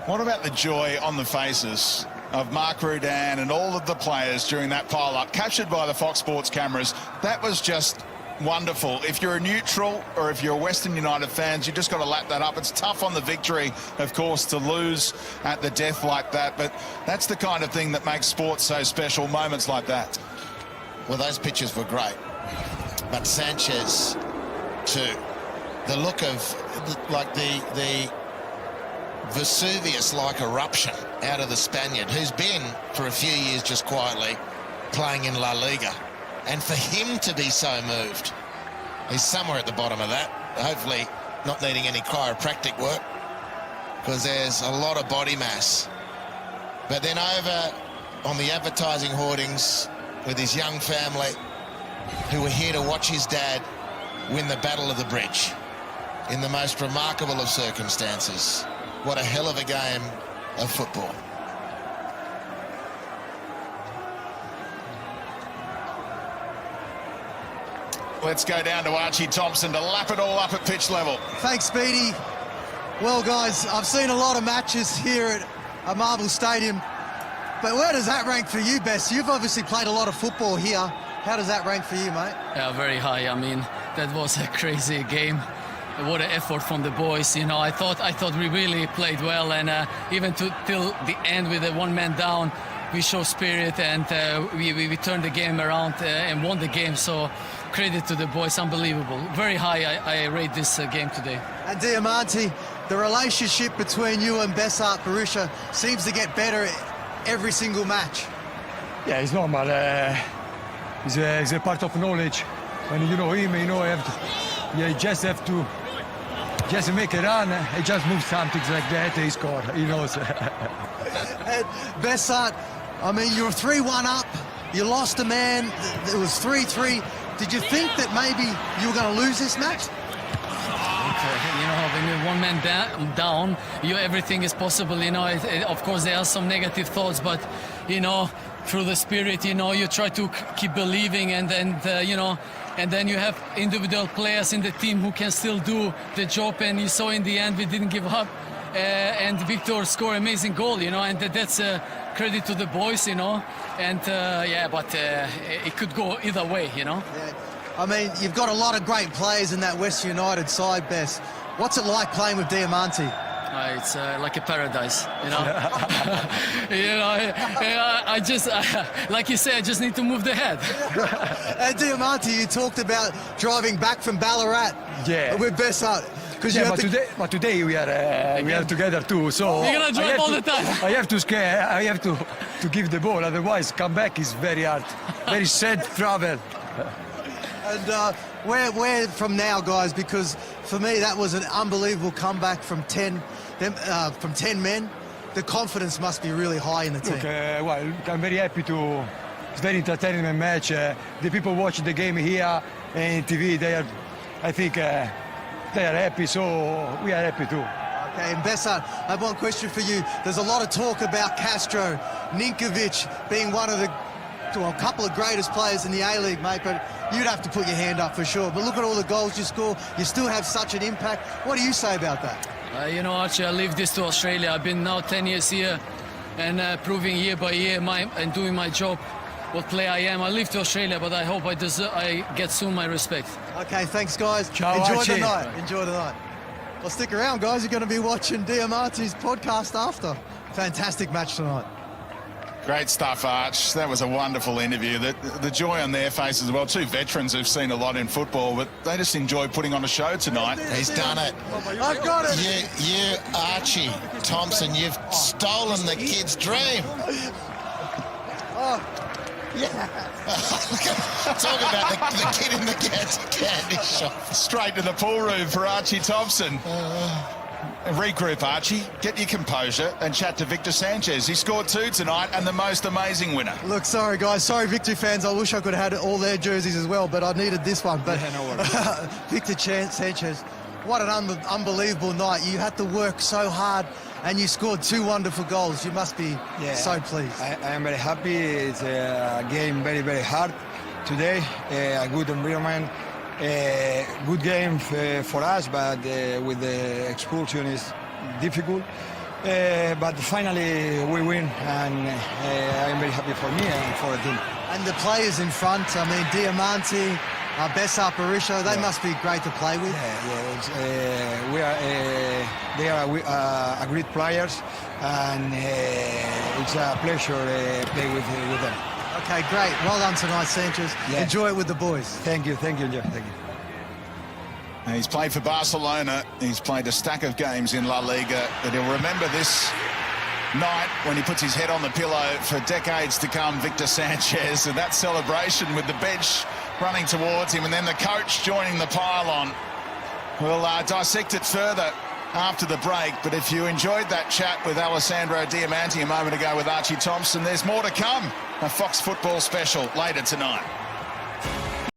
What about the joy on the faces of Mark Rudan and all of the players during that pile-up, captured by the Fox Sports cameras? That was just wonderful. If you're a neutral or if you're a Western United fans, you just got to lap that up. It's tough on the victory, of course, to lose at the death like that, but that's the kind of thing that makes sports so special, moments like that. Well, those pictures were great, but Sanchez too. The look of like the Vesuvius-like eruption out of the Spaniard, who's been for a few years just quietly playing in La Liga. And for him to be so moved, he's somewhere at the bottom of that. Hopefully not needing any chiropractic work, because there's a lot of body mass. But then over on the advertising hoardings with his young family, who were here to watch his dad win the Battle of the Bridge in the most remarkable of circumstances. What a hell of a game of football. Let's go down to Archie Thompson to lap it all up at pitch level. Thanks, Speedy. Well, guys, I've seen a lot of matches here at Marvel Stadium, but where does that rank for you, Bess? You've obviously played a lot of football here. How does that rank for you, mate? Yeah, very high. I mean, that was a crazy game. What an effort from the boys. You know, I thought we really played well, and even till the end with the one man down, we showed spirit, and we turned the game around and won the game. So credit to the boys, unbelievable. Very high I rate this game today. And Diamante, the relationship between you and Bessart Berisha seems to get better every single match. Yeah, it's normal. It's a part of knowledge. When you know him, you know you just have to just make a run. He just moves something like that, he score. He knows. And Bessart, I mean, you were 3-1 up. You lost a man. It was 3-3. Did you think that maybe you were going to lose this match? You know, when you're one man down, everything is possible. You know, of course there are some negative thoughts, but you know, through the spirit, you know, you try to keep believing, and then you know, and then you have individual players in the team who can still do the job. And you saw in the end we didn't give up, and Victor scored an amazing goal. You know, and that's credit to the boys. You know, and yeah, but it could go either way. You know. Yeah. I mean, you've got a lot of great players in that West United side, Bess. What's it like playing with Diamante? It's like a paradise, you know. You know, I just, like you said, I just need to move the head. And Diamante, you talked about driving back from Ballarat with Bessart. Yeah, but today we are together too. So you're gonna drive all the time. I have to give the ball. Otherwise, come back is very hard, very sad travel. And where from now, guys? Because for me, that was an unbelievable comeback from 10 men. The confidence must be really high in the team. Look, well, I'm very happy to. It's very entertaining match. The people watching the game here and TV, I think they are happy. So we are happy too. Okay, and Bessart, I have one question for you. There's a lot of talk about Castro, Ninkovic being one of a couple of greatest players in the A-League, mate, but you'd have to put your hand up for sure. But look at all the goals you score. You still have such an impact. What do you say about that? You know, Archie, I leave this to Australia. I've been now 10 years here and proving year by year and doing my job. what player I am. I live to Australia, but I hope I get soon my respect. Okay, thanks, guys. Ciao, Enjoy the Archie. night. Enjoy the night. Well, stick around, guys. You're going to be watching Diamante's podcast after. Fantastic match tonight. Great stuff, Arch. That was a wonderful interview. The joy on their faces as well. Two veterans who've seen a lot in football, but they just enjoy putting on a show tonight. He's done it. I've got it. You, Archie Thompson, you've stolen the kid's dream. Talk about the kid in the candy shop. Straight to the pool room for Archie Thompson. Regroup, Archie. Get your composure and chat to Victor Sanchez. He scored 2 tonight and the most amazing winner. Look, sorry, guys. Sorry, Victory fans. I wish I could have had all their jerseys as well, but I needed this one. But Victor Sanchez, what an unbelievable night. You had to work so hard and you scored 2 wonderful goals. You must be so pleased. I am very happy. It's a game very, very hard today. A good environment. Good game for us, but with the expulsion is difficult. But finally we win, and I'm very happy for me and for the team. And the players in front, I mean, Diamante, Bessa, Parisho, they must be great to play with. They are great players, and it's a pleasure play with them. Okay, great. Well done tonight, Sanchez. Yeah. Enjoy it with the boys. Thank you, Jeff. Thank you. And he's played for Barcelona. He's played a stack of games in La Liga, but he'll remember this night when he puts his head on the pillow for decades to come, Victor Sanchez, and that celebration with the bench running towards him and then the coach joining the pile-on. We'll dissect it further after the break, but if you enjoyed that chat with Alessandro Diamanti a moment ago with Archie Thompson, there's more to come. A Fox Football special later tonight.